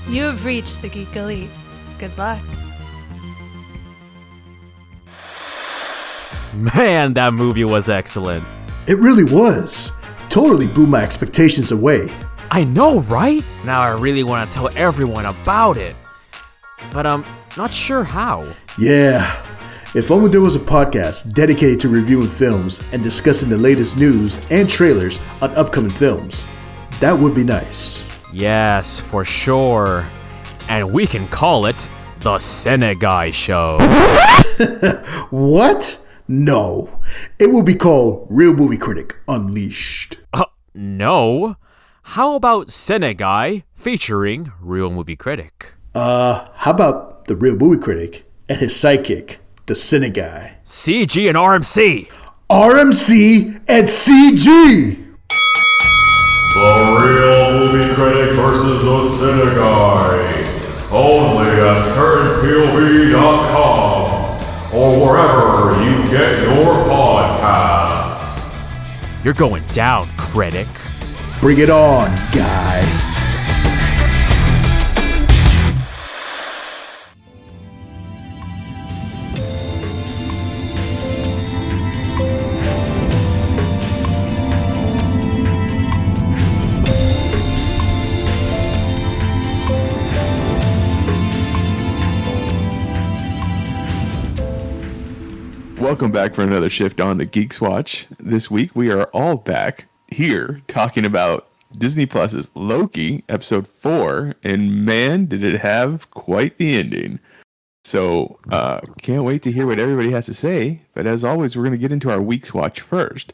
You have reached the Geek Elite. Good luck. Man, that movie was excellent. It really was. Totally blew my expectations away. I know, right? Now I really want to tell everyone about it. But I'm not sure how. Yeah. If only there was a podcast dedicated to reviewing films and discussing the latest news and trailers on upcoming films. That would be nice. Yes, for sure. And we can call it the Cineguy Show. What? No. It will be called Real Movie Critic Unleashed. No. How about Cineguy featuring Real Movie Critic? How about the Real Movie Critic and his sidekick, the Cineguy? CG and RMC. RMC and CG! The Real Movie Critic versus the Cineguy. Only at CertainPOV.com or wherever you get your podcasts. You're going down, critic. Bring it on, guy. Welcome back for another shift on the Geeks Watch. This week we are all back here talking about Disney Plus's Loki episode 4, and man, did it have quite the ending. So, can't wait to hear what everybody has to say, but as always, we're going to get into our week's watch first.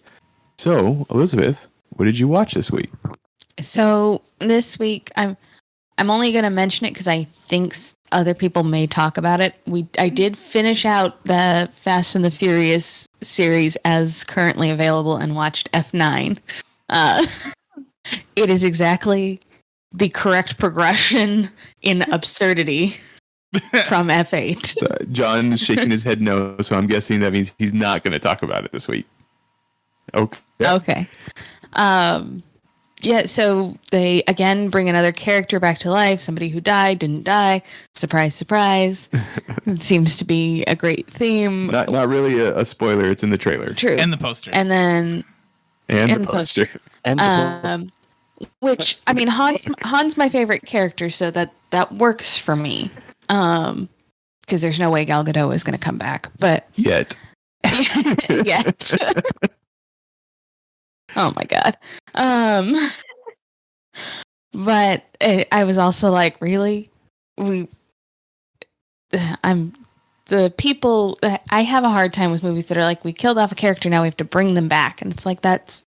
So, Elizabeth, what did you watch this week? So, this week, I'm only going to mention it because I think other people may talk about it. I did finish out the Fast and the Furious series as currently available and watched F9. It is exactly the correct progression in absurdity from F8. So John is shaking his head no, so I'm guessing that means he's not going to talk about it this week. Okay. Okay. Yeah, so they, again, bring another character back to life. Somebody who died, didn't die. Surprise, surprise. It seems to be a great theme. Not really a spoiler. It's in the trailer. True. And the poster. And then... And the poster. And the which, I mean, Han's my favorite character, so that works for me. Because there's no way Gal Gadot is going to come back. But... Yet. Yet. Oh my god. But I was also like, really? I have a hard time with movies that are like, we killed off a character, now we have to bring them back. And it's like, that's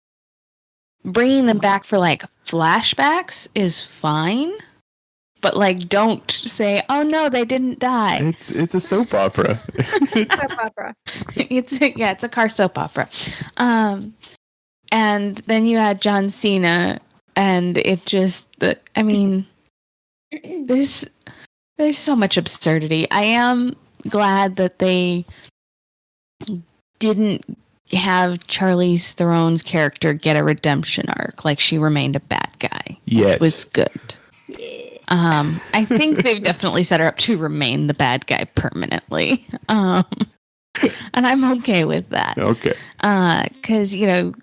bringing them back for like flashbacks is fine. But like, don't say, oh no, they didn't die. It's a soap opera. Soap opera. It's a car soap opera. And then you had John Cena, and it just, I mean, there's so much absurdity. I am glad that they didn't have Charlize Theron's character get a redemption arc, like she remained a bad guy, which was good. I think they've definitely set her up to remain the bad guy permanently. And I'm okay with that. Okay. Because, you know,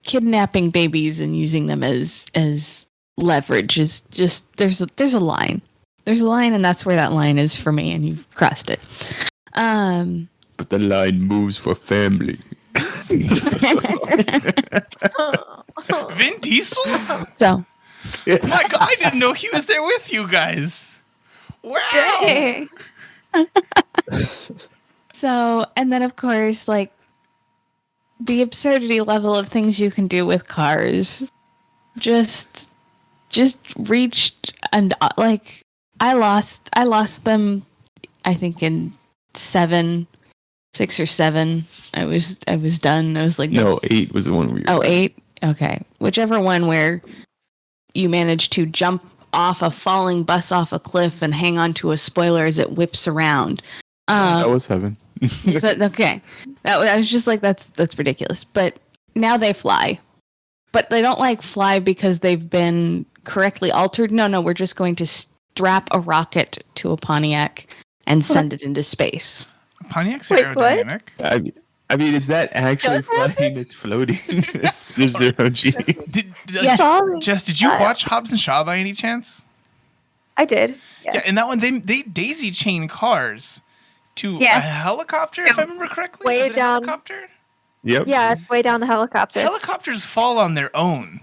kidnapping babies and using them as leverage is just there's a line. There's a line, and that's where that line is for me, and you've crossed it. But the line moves for family. Vin Diesel? So, Oh my god, I didn't know he was there with you guys. Wow. Dang. so, and then of course, like the absurdity level of things you can do with cars just reached, and like I lost them, I think in 6 or 7. I was done. I was like, no, 8 was the one where you were 8? Okay. Whichever one where you manage to jump off a falling bus off a cliff and hang onto a spoiler as it whips around. that was 7. Okay. I was just like, that's ridiculous. But now they fly. But they don't like fly because they've been correctly altered. No, we're just going to strap a rocket to a Pontiac and send it into space. Pontiacs are Wait, what? aerodynamic. I mean, is that actually flying? It's floating. There's zero G. Yes. Jess, did you watch Hobbs and Shaw by any chance? I did. Yes. Yeah, in that one, they daisy chain cars to a helicopter, if I remember correctly. Way Was it a down. helicopter? Yep. Yeah, it's way down the helicopter. Helicopters fall on their own.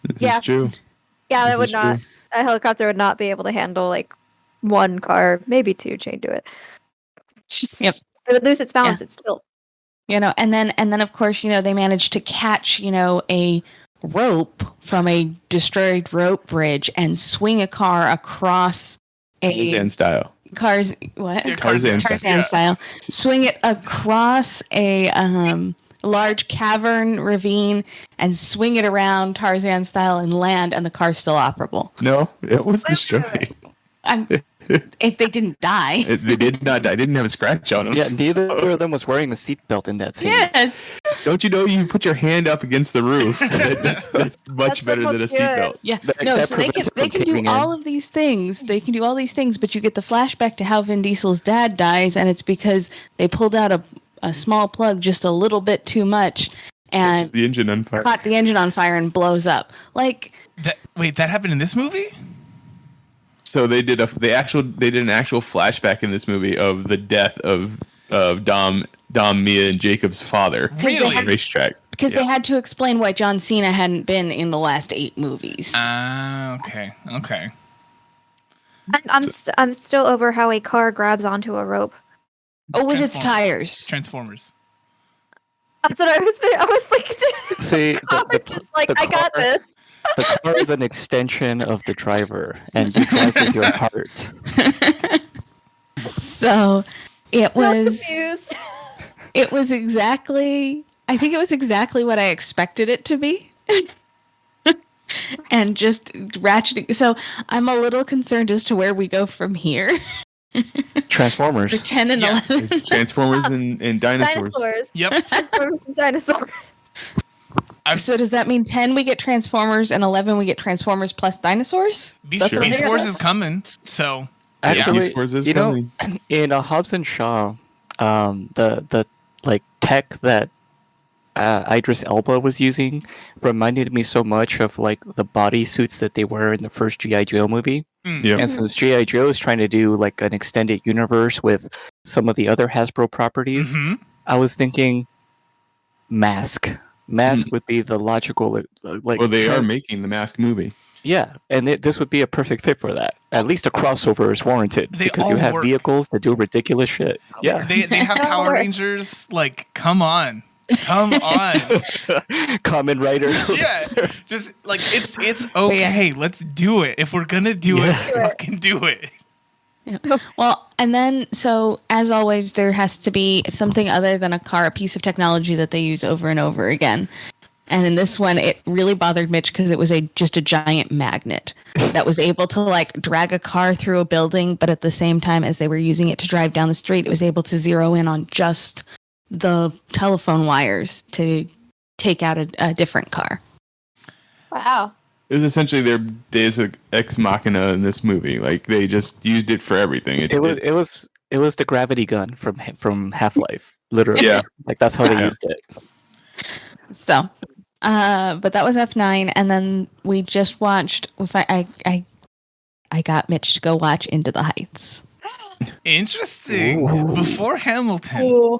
This Yeah. is true. Yeah, This that would is not. true. A helicopter would not be able to handle like one car, maybe two chained to it. Just, Yep. It would lose its balance. It's tilt. And then of course, they managed to catch, a rope from a destroyed rope bridge and swing a car across Tarzan style. Tarzan Yeah. style. Swing it across a large cavern ravine and swing it around Tarzan style and land, and the car's still operable. No, it was destroyed. If they didn't die. They did not die. Didn't have a scratch on them. Yeah, neither of them was wearing a seatbelt in that scene. Yes. Don't you know you put your hand up against the roof? That's much That's better than a supposed to do it. seatbelt. Yeah. That- No, that so they prevents can it from do caving all in. of these things. They can do all these things, but you get the flashback to how Vin Diesel's dad dies, and it's because they pulled out a small plug just a little bit too much and The engine on fire. caught the engine on fire and blows up. Like, That happened in this movie? So they did an actual flashback in this movie of the death of Dom, Mia, and Jacob's father Really? on the racetrack. because Yeah. they had to explain why John Cena hadn't been in the last 8 movies. Okay. I'm still over how a car grabs onto a rope. with its Transformers. tires. Transformers. That's what I was like. See, I got this. The car is an extension of the driver, and you drive with your heart. So it So was confused. it was exactly I think it was exactly what I expected it to be. And just ratcheting. So I'm a little concerned as to where we go from here. Transformers. For 10 and Yeah. 11. It's Transformers and dinosaurs. Dinosaurs. Yep. Transformers and dinosaurs. So does that mean 10 we get Transformers and 11 we get Transformers plus dinosaurs? Beast Sure. Wars is coming, so Actually, Beast Wars is you know, coming. in Hobbs and Shaw, the like tech that Idris Elba was using reminded me so much of like the body suits that they wear in the first G.I. Joe movie. Yeah. And since G.I. Joe is trying to do like an extended universe with some of the other Hasbro properties, mhm. I was thinking Mask. Mask would be the logical like. Well, they are making the Mask movie. Yeah, and this would be a perfect fit for that. At least a crossover is warranted They because you all have work. vehicles that do ridiculous shit. Yeah, They have Power work. Rangers. Like, come on. Common Rider. Yeah, just like it's okay. Let's do it. If we're gonna do it, fucking do it. Well, and then, so as always, there has to be something other than a car, a piece of technology that they use over and over again. And in this one, it really bothered Mitch because it was just a giant magnet that was able to like drag a car through a building, but at the same time as they were using it to drive down the street, it was able to zero in on just the telephone wires to take out a different car. Wow. It was essentially their Deus Ex Machina in this movie. Like they just used it for everything. It was the gravity gun from Half-Life. Literally, Yeah. like that's how they used it. So, but that was F9, and then we just watched. I got Mitch to go watch Into the Heights. Interesting. Ooh. Before Hamilton.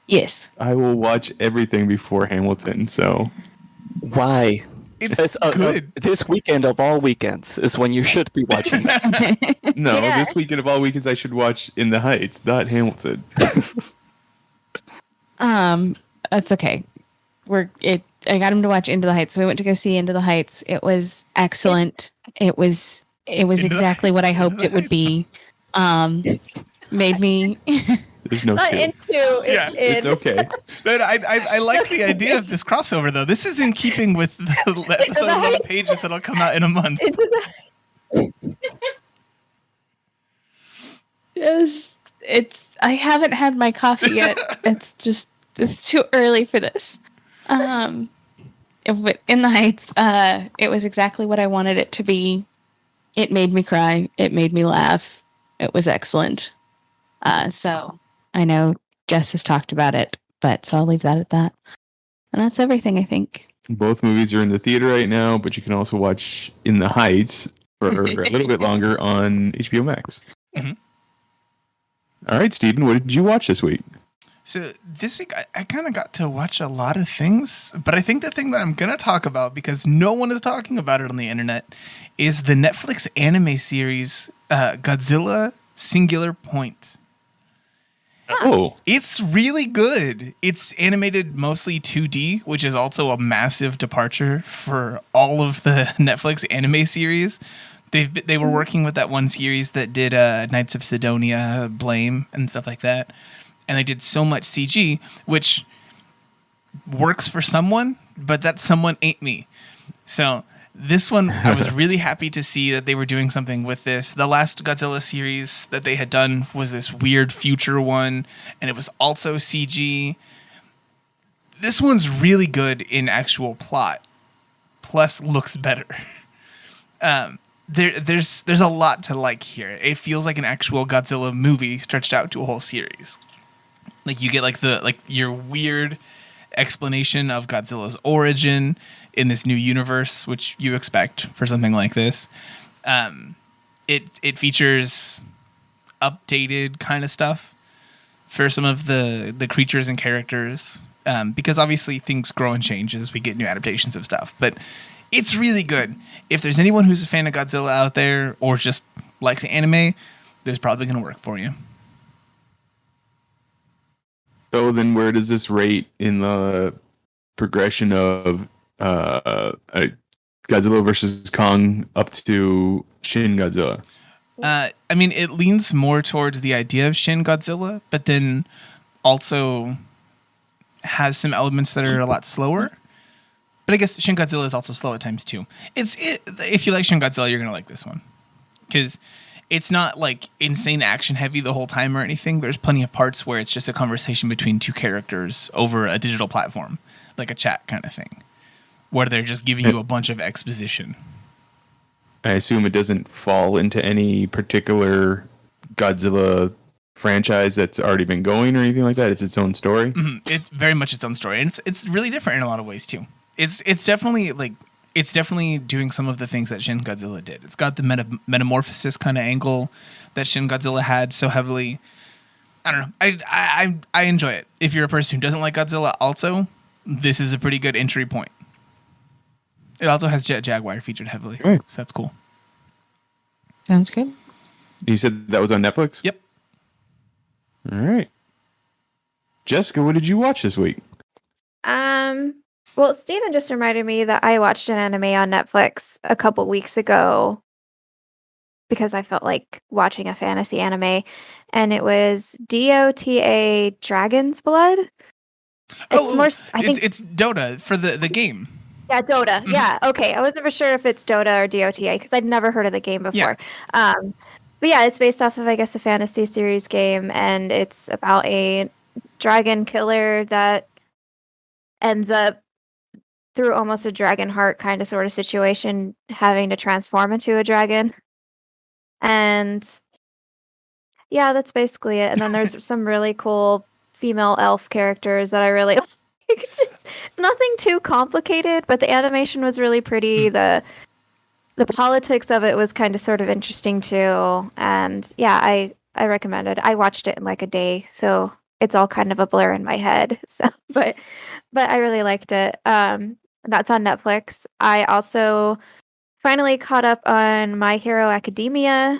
Yes, I will watch everything before Hamilton. So Why? It's good. This weekend of all weekends is when you should be watching that. no, Yeah. this weekend of all weekends I should watch In the Heights, not Hamilton. That's okay. I got him to watch Into the Heights, so we went to go see Into the Heights. It was excellent. It was exactly what I hoped it would be. Made me. There's no Not shit. into. Yeah, It's okay. But I like the idea of this crossover, though. This is in keeping with the episode of the pages that'll come out in a month. Yes, I haven't had my coffee yet. It's too early for this. In the Heights, it was exactly what I wanted it to be. It made me cry. It made me laugh. It was excellent. So I know Jess has talked about it, but so I'll leave that at that. And that's everything, I think. Both movies are in the theater right now, but you can also watch In the Heights for a little bit longer on HBO Max. Mm-hmm. All right, Steven, what did you watch this week? So this week, I kind of got to watch a lot of things, but I think the thing that I'm going to talk about, because no one is talking about it on the internet, is the Netflix anime series Godzilla Singular Point. Oh. It's really good. It's animated mostly 2D, which is also a massive departure for all of the Netflix anime series. They were working with that one series that did Knights of Sidonia, Blame, and stuff like that. And they did so much CG, which works for someone, but that someone ain't me. So this one, I was really happy to see that they were doing something with this. The last Godzilla series that they had done was this weird future one, and it was also CG. This one's really good in actual plot, plus looks better. There's a lot to like here. It feels like an actual Godzilla movie stretched out to a whole series. Like you get your weird explanation of Godzilla's origin in this new universe, which you expect for something like this. It features updated kind of stuff for some of the creatures and characters, because obviously things grow and change as we get new adaptations of stuff. But it's really good. If there's anyone who's a fan of Godzilla out there or just likes anime, this is probably going to work for you. So then where does this rate in the progression of Godzilla versus Kong up to Shin Godzilla? I mean, it leans more towards the idea of Shin Godzilla, but then also has some elements that are a lot slower. But I guess Shin Godzilla is also slow at times too. If you like Shin Godzilla, you're going to like this one. Because it's not like insane action heavy the whole time or anything. There's plenty of parts where it's just a conversation between two characters over a digital platform, like a chat kind of thing, where they're just giving you a bunch of exposition. I assume it doesn't fall into any particular Godzilla franchise that's already been going or anything like that. It's its own story. Mm-hmm. It's very much its own story, and it's really different in a lot of ways too. It's definitely doing some of the things that Shin Godzilla did. It's got the metamorphosis kind of angle that Shin Godzilla had so heavily. I don't know. I enjoy it. If you're a person who doesn't like Godzilla, also, this is a pretty good entry point. It also has Jet Jaguar featured heavily, right. So that's cool. Sounds good. You said that was on Netflix? Yep. All right. Jessica, what did you watch this week? Well, Steven just reminded me that I watched an anime on Netflix a couple weeks ago because I felt like watching a fantasy anime, and it was DOTA Dragon's Blood. I think it's Dota for the game. Yeah, Dota. Mm-hmm. Yeah, okay. I wasn't for sure if it's Dota or DOTA because I'd never heard of the game before. Yeah. But yeah, it's based off of, I guess, a fantasy series game, and it's about a dragon killer that ends up through almost a dragon heart kind of sort of situation, having to transform into a dragon. And yeah, that's basically it. And then there's some really cool female elf characters that I really like. It's nothing too complicated, but the animation was really pretty. The politics of it was kind of sort of interesting too. And yeah, I recommend it. I watched it in like a day, so it's all kind of a blur in my head. So but I really liked it. That's on Netflix. I also finally caught up on My Hero Academia,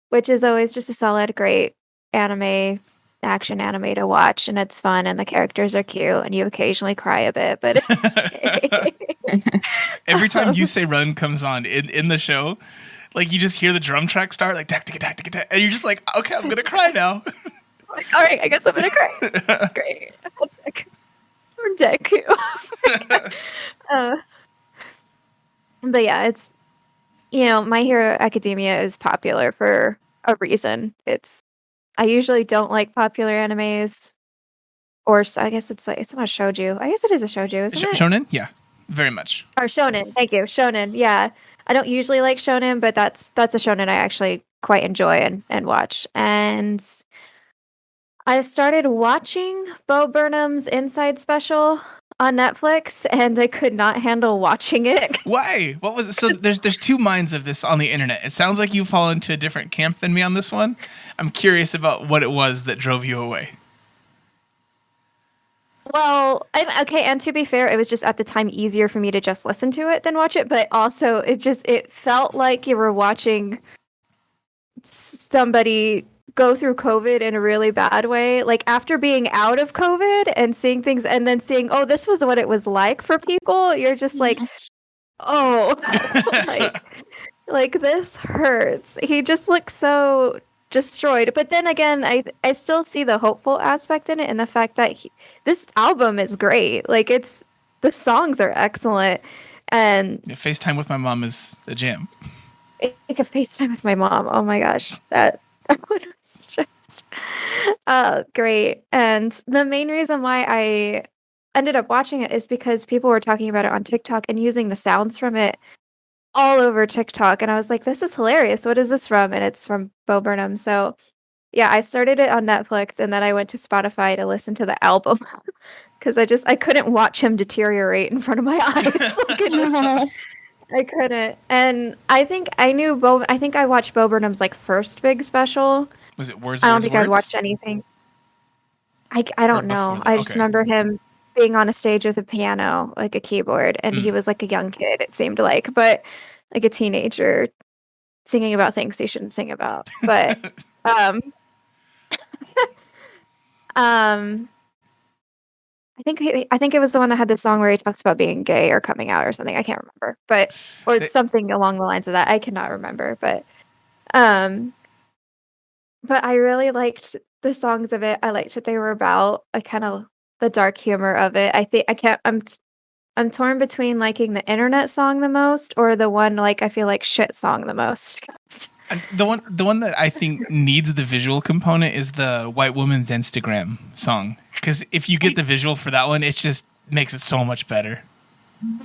which is always just a solid, great action anime to watch, and it's fun, and the characters are cute, and you occasionally cry a bit, but Every time You Say Run comes on in the show, like you just hear the drum track start, like tack, tack, tack, tack, tack, and you're just like, okay, I'm gonna cry now. Like, all right, I guess I'm gonna cry. That's great. Or Deku. But yeah, it's, My Hero Academia is popular for a reason. I usually don't like popular animes, or I guess it's not shoujo. I guess it is a shoujo, isn't it? Shonen, yeah. Very much. Or shonen. Thank you, shonen. Yeah, I don't usually like shonen, but that's a shonen I actually quite enjoy and watch. And I started watching Bo Burnham's Inside Special on Netflix, and I could not handle watching it. Why? What was it? So there's two minds of this on the internet. It sounds like you fall into a different camp than me on this one. I'm curious about what it was that drove you away. Well, okay, and to be fair, it was just at the time easier for me to just listen to it than watch it, but also it felt like you were watching somebody go through COVID in a really bad way. Like after being out of COVID and seeing things and then seeing, oh, this was what it was like for people, you're just like, oh, like this hurts. He just looks so destroyed. But then again, I still see the hopeful aspect in it and the fact that this album is great. Like the songs are excellent. And FaceTime with my mom is a jam. Like a FaceTime with my mom. Oh my gosh, that was just great. And the main reason why I ended up watching it is because people were talking about it on TikTok and using the sounds from it all over TikTok. And I was like, this is hilarious. What is this from? And it's from Bo Burnham. So yeah, I started it on Netflix and then I went to Spotify to listen to the album because I couldn't watch him deteriorate in front of my eyes. Like I couldn't. And I think I watched Bo Burnham's like first big special. Was it Words? I don't think I'd watched anything. I don't know. I just remember him being on a stage with a piano, like a keyboard, and he was like a young kid, it seemed like, but like a teenager singing about things he shouldn't sing about. But I think it was the one that had the song where he talks about being gay or coming out or something. I can't remember, or it's something along the lines of that. I cannot remember, but I really liked the songs of it. I liked what they were about. I kind of the dark humor of it. I'm torn between liking the internet song the most or the one like I feel like shit song the most. The one that I think needs the visual component is the White Woman's Instagram song. Because if you get the visual for that one, it just makes it so much better.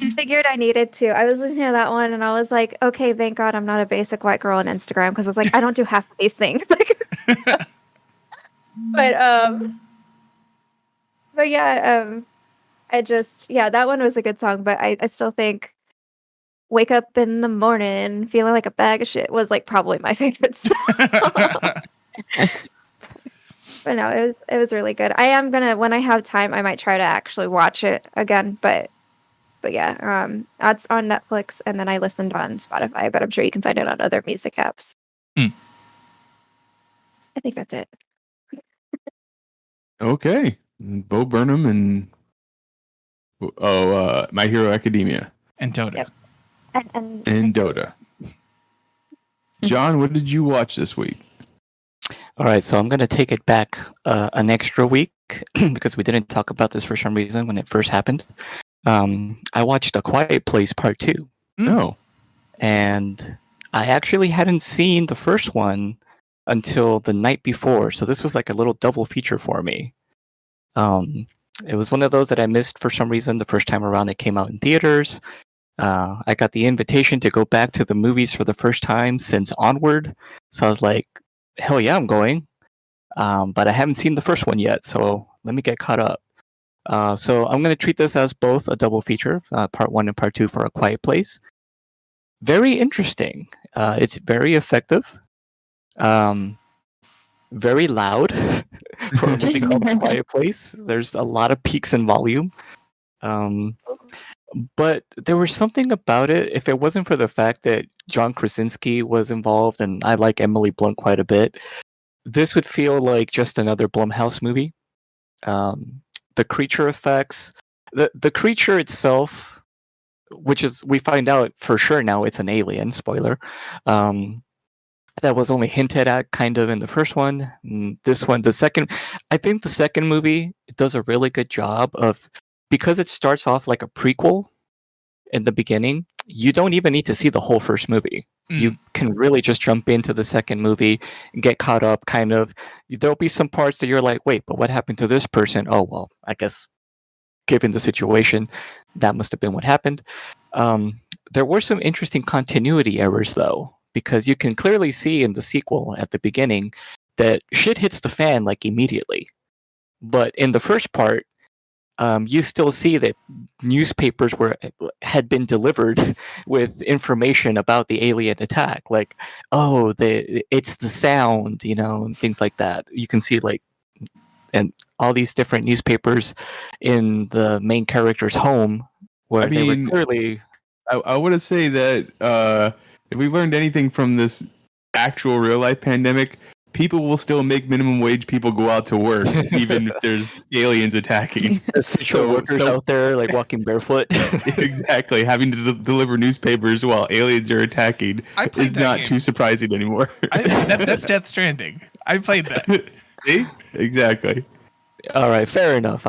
I figured I needed to. I was listening to that one and I was like, okay, thank God I'm not a basic white girl on Instagram because I was like, I don't do half of these things. But yeah, that one was a good song, but I still think Wake Up in the Morning Feeling Like a Bag of Shit was like probably my favorite song. But no, it was really good. I am gonna when I have time, I might try to actually watch it again, but yeah, it's on Netflix and then I listened on Spotify, but I'm sure you can find it on other music apps. I think that's it. Okay. Bo Burnham and My Hero Academia. And Dota. Yep. And Dota. John, what did you watch this week? All right, so I'm going to take it back an extra week because we didn't talk about this for some reason when it first happened. I watched A Quiet Place Part 2. No. And I actually hadn't seen the first one until the night before. So this was like a little double feature for me. It was one of those that I missed for some reason the first time around it came out in theaters. I got the invitation to go back to the movies for the first time since Onward. So I was like, hell yeah, I'm going. But I haven't seen the first one yet. So let me get caught up. So I'm going to treat this as both a double feature, part 1 and part 2 for A Quiet Place. Very interesting. It's very effective. Very loud for a movie called A Quiet Place. There's a lot of peaks in volume. But there was something about it. If it wasn't for the fact that John Krasinski was involved, and I like Emily Blunt quite a bit, this would feel like just another Blumhouse movie. The creature effects, the creature itself, which is, we find out for sure now it's an alien, spoiler, that was only hinted at kind of in the first one. This one, I think the second movie does a really good job of, because it starts off like a prequel in the beginning, you don't even need to see the whole first movie. You can really just jump into the second movie and get caught up kind of. There'll be some parts that you're like, wait, but what happened to this person? Oh, well, I guess given the situation, that must have been what happened. There were some interesting continuity errors, though, because you can clearly see in the sequel at the beginning that shit hits the fan like immediately. But in the first part, you still see that newspapers had been delivered with information about the alien attack, like, oh, it's the sound, and things like that. You can see and all these different newspapers in the main character's home, where they were clearly. I want to say that if we learned anything from this actual real life pandemic, people will still make minimum wage people go out to work, even if there's aliens attacking. Essential workers out there, walking barefoot. Exactly. Having to deliver newspapers while aliens are attacking is not too surprising anymore. That's Death Stranding. I played that. See? Exactly. All right, fair enough.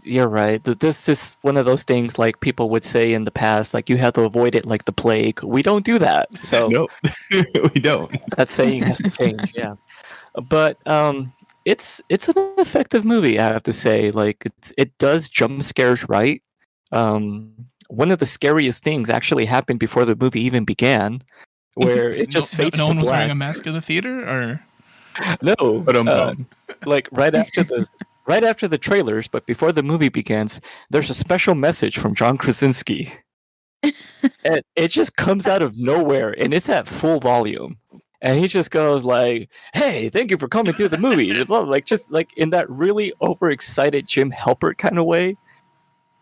You're right. This is one of those things like people would say in the past, like you have to avoid it like the plague. We don't do that. So no, we don't. That saying has to change. Yeah, but it's an effective movie. I have to say, it does jump scares right. One of the scariest things actually happened before the movie even began, where it just fades to black. No one was wearing a mask in the theater, or no, but right after the trailers, but before the movie begins, there's a special message from John Krasinski. And it just comes out of nowhere, and it's at full volume. And he just goes like, "Hey, thank you for coming to the movie." Just in that really overexcited Jim Halpert kind of way,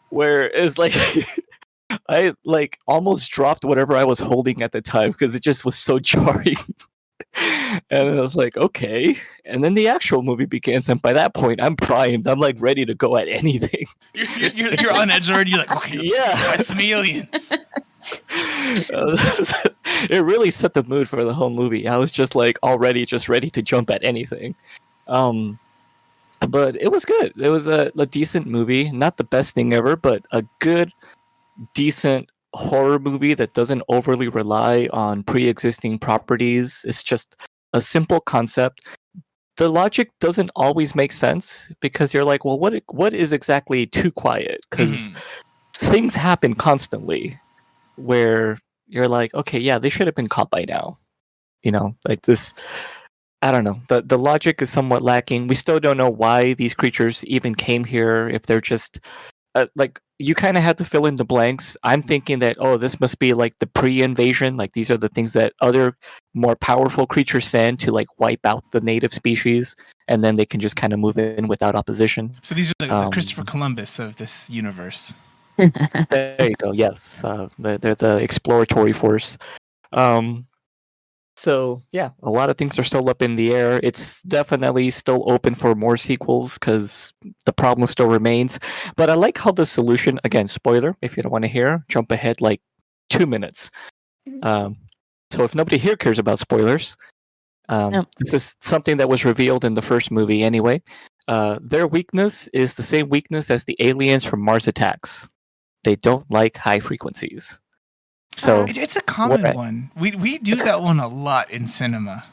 where it's like I almost dropped whatever I was holding at the time because it just was so jarring. And I was like, okay. And then the actual movie begins, and by that point, I'm primed. I'm ready to go at anything. You're on edge already. You're like, okay, yeah, fight some aliens. It really set the mood for the whole movie. I was just already just ready to jump at anything. But it was good. It was a decent movie. Not the best thing ever, but a good, decent horror movie that doesn't overly rely on pre-existing properties. It's just a simple concept. The logic doesn't always make sense because you're like, well, what is exactly too quiet? Because things happen constantly where you're like, okay, yeah, they should have been caught by now. This, I don't know. The logic is somewhat lacking. We still don't know why these creatures even came here, if they're just you kind of have to fill in the blanks. I'm thinking that, this must be the pre-invasion. These are the things that other more powerful creatures send to wipe out the native species, and then they can just kind of move in without opposition. So these are the Christopher Columbus of this universe. There you go. Yes, they're the exploratory force. So yeah, a lot of things are still up in the air. It's definitely still open for more sequels because the problem still remains. But I like how the solution, again, spoiler, if you don't want to hear, jump ahead 2 minutes. So if nobody here cares about spoilers, this is something that was revealed in the first movie anyway. Their weakness is the same weakness as the aliens from Mars Attacks. They don't like high frequencies. So it's a common one. We do that one a lot in cinema.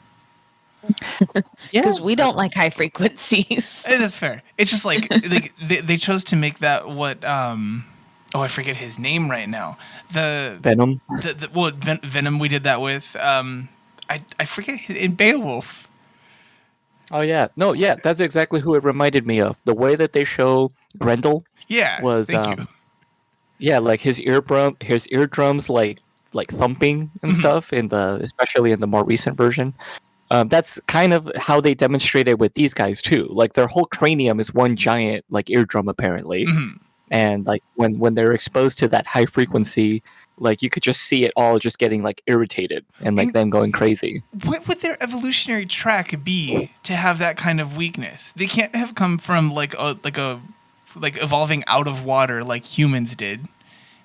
Because we don't like high frequencies. That's fair. It's just they chose to make that what I forget his name right now. The Venom. Venom. We did that with I forget in Beowulf. Oh yeah, no, yeah, that's exactly who it reminded me of. The way that they show Grendel. Yeah. Was thank you. Yeah, his eardrums thumping and stuff especially in the more recent version. That's kind of how they demonstrated with these guys too. Their whole cranium is one giant eardrum apparently. Mm-hmm. And when they're exposed to that high frequency, you could just see it all just getting irritated and them going crazy. What would their evolutionary track be to have that kind of weakness? They can't have come from evolving out of water like humans did,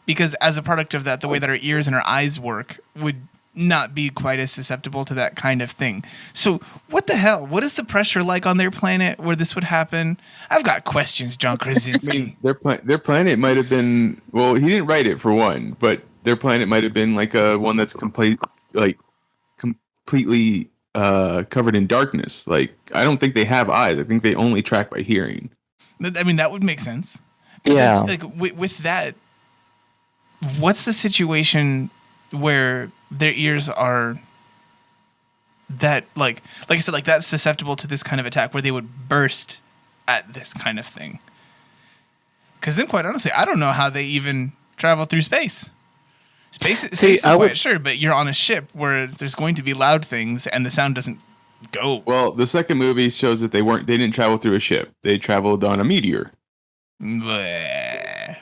because as a product of that, the way that our ears and our eyes work would not be quite as susceptible to that kind of thing. So what the hell? What is the pressure like on their planet where this would happen? I've got questions, John Krasinski. Their planet might have been, well, he didn't write it for one, but their planet might have been a one that's completely covered in darkness. I don't think they have eyes. I think they only track by hearing. I mean, that would make sense. Yeah. Like with that, what's the situation where their ears are that like I said, like that's susceptible to this kind of attack where they would burst at this kind of thing? Because then, quite honestly, I don't know how they even travel through space. Space is quiet, sure, but you're on a ship where there's going to be loud things and the sound doesn't go. Well, the second movie shows that they didn't travel through a ship. They traveled on a meteor. Bleh.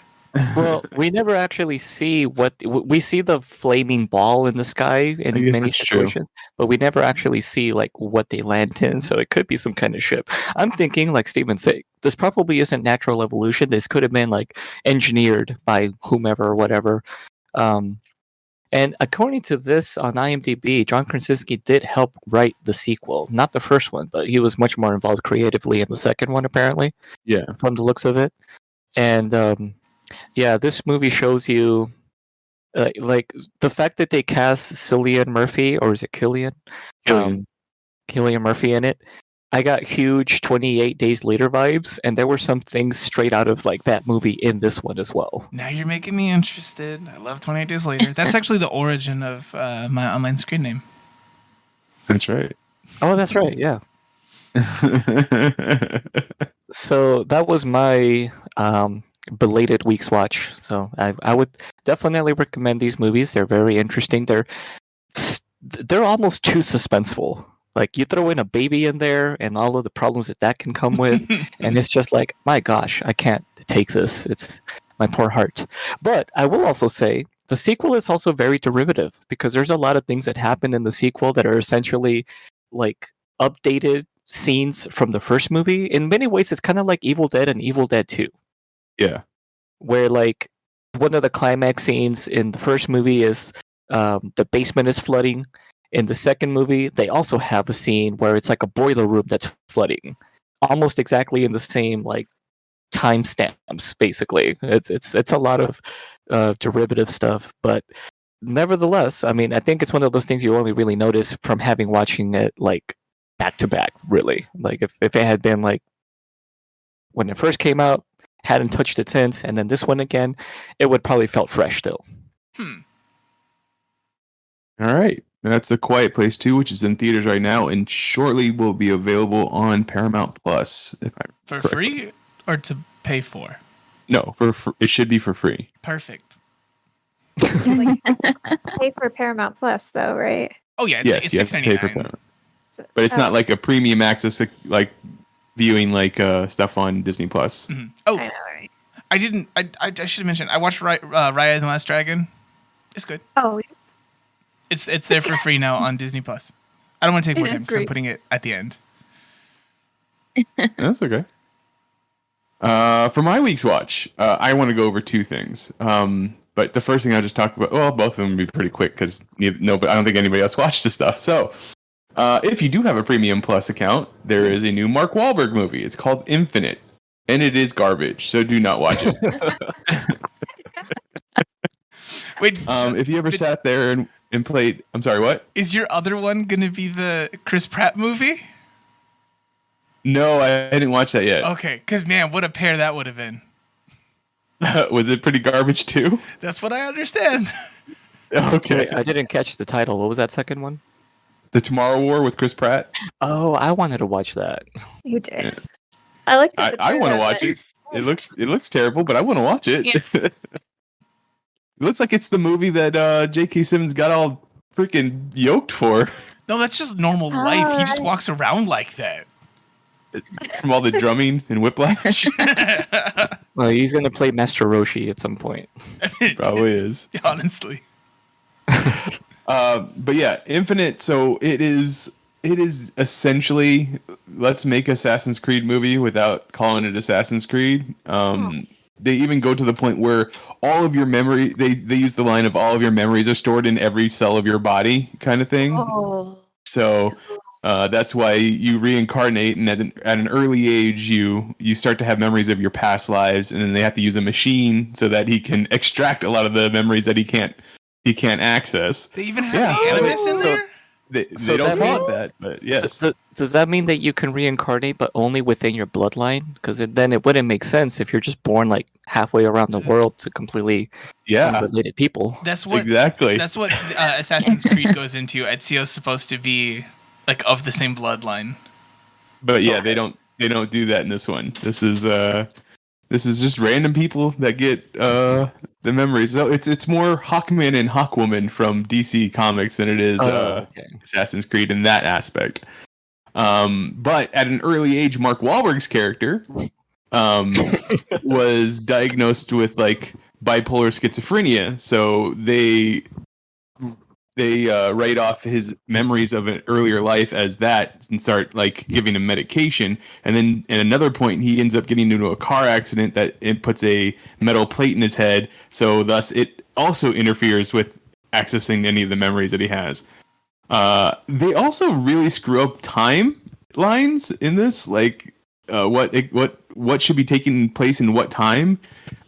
Well, we never actually see we see the flaming ball in the sky in many situations, but we never actually see like what they land in. So it could be some kind of ship. I'm thinking, like Steven said, this probably isn't natural evolution. This could have been like engineered by whomever or whatever. And according to this on IMDb, John Krasinski did help write the sequel, not the first one, but he was much more involved creatively in the second one, apparently. Yeah, from the looks of it, and. Yeah, this movie shows you, like, the fact that they cast Cillian Murphy, or is it Killian? Cillian Murphy in it. I got huge 28 Days Later vibes, and there were some things straight out of, like, that movie in this one as well. Now you're making me interested. I love 28 Days Later. That's actually the origin of my online screen name. That's right. Oh, that's right, yeah. So that was my... belated week's watch. So I would definitely recommend these movies. They're very interesting. They're almost too suspenseful. Like you throw in a baby in there and all of the problems that can come with, and it's just like, my gosh, I can't take this. It's my poor heart. But I will also say the sequel is also very derivative because there's a lot of things that happen in the sequel that are essentially like updated scenes from the first movie. In many ways, it's kind of like Evil Dead and Evil Dead 2. Yeah. Where like one of the climax scenes in the first movie is the basement is flooding. In the second movie, they also have a scene where it's like a boiler room that's flooding, almost exactly in the same like timestamps. Basically, it's a lot of derivative stuff, but nevertheless, I mean, I think it's one of those things you only really notice from watching it like back to back. Really, like if it had been like when it first came out. Hadn't touched it since, and then this one again, it would probably felt fresh still. All right. That's A Quiet Place 2, which is in theaters right now, and shortly will be available on Paramount Plus. For free or to pay for? No, it should be for free. Perfect. Like, pay for Paramount Plus, though, right? Oh yeah, it's you have to pay for $6.99. Paramount. But it's not like a premium access, like viewing like stuff on Disney Plus. Mm-hmm. Oh, I know, right? I didn't. I should have mentioned. I watched Raya and the Last Dragon. It's good. Oh, It's there for free now on Disney Plus. I don't want to take more time because I'm putting it at the end. That's okay. For my week's watch, I want to go over two things. But the first thing I just talked about, well, both of them will be pretty quick because but I don't think anybody else watched this stuff. So. If you do have a Premium Plus account, there is a new Mark Wahlberg movie. It's called Infinite, and it is garbage, so do not watch it. Wait, if you ever sat there and played... I'm sorry, what? Is your other one going to be the Chris Pratt movie? No, I didn't watch that yet. Okay, because man, what a pair that would have been. Was it pretty garbage too? That's what I understand. Okay. I didn't catch the title. What was that second one? The Tomorrow War with Chris Pratt. Oh, I wanted to watch that. You did. Yeah. I like. I want to watch it. It looks terrible, but I want to watch it. Yeah. It looks like it's the movie that J.K. Simmons got all freaking yoked for. No, that's just normal life. He just walks around like that. From all the drumming and whiplash. Well, he's gonna play Master Roshi at some point. Probably is. Honestly. But yeah, Infinite. So it is essentially let's make Assassin's Creed movie without calling it Assassin's Creed. They even go to the point where all of your memory. They use the line of all of your memories are stored in every cell of your body, kind of thing. Oh. So that's why you reincarnate, and at an early age, you start to have memories of your past lives, and then they have to use a machine so that he can extract a lot of the memories that he can't access. They even have the animus in there? they So don't that call means- it that, but yes. Does that mean that you can reincarnate, but only within your bloodline? Because then it wouldn't make sense if you're just born like halfway around the world to completely Yeah, unrelated people. That's what exactly. That's what Assassin's Creed goes into. Ezio's supposed to be like of the same bloodline. But yeah, they don't do that in this one. This is just random people that get the memories. So it's more Hawkman and Hawkwoman from DC Comics than it is Okay. Assassin's Creed in that aspect. But at an early age, Mark Wahlberg's character was diagnosed with like bipolar schizophrenia. So they write off his memories of an earlier life as that and start like giving him medication. And then at another point, he ends up getting into a car accident that it puts a metal plate in his head. So thus it also interferes with accessing any of the memories that he has. They also really screw up timelines in this, like what should be taking place in what time.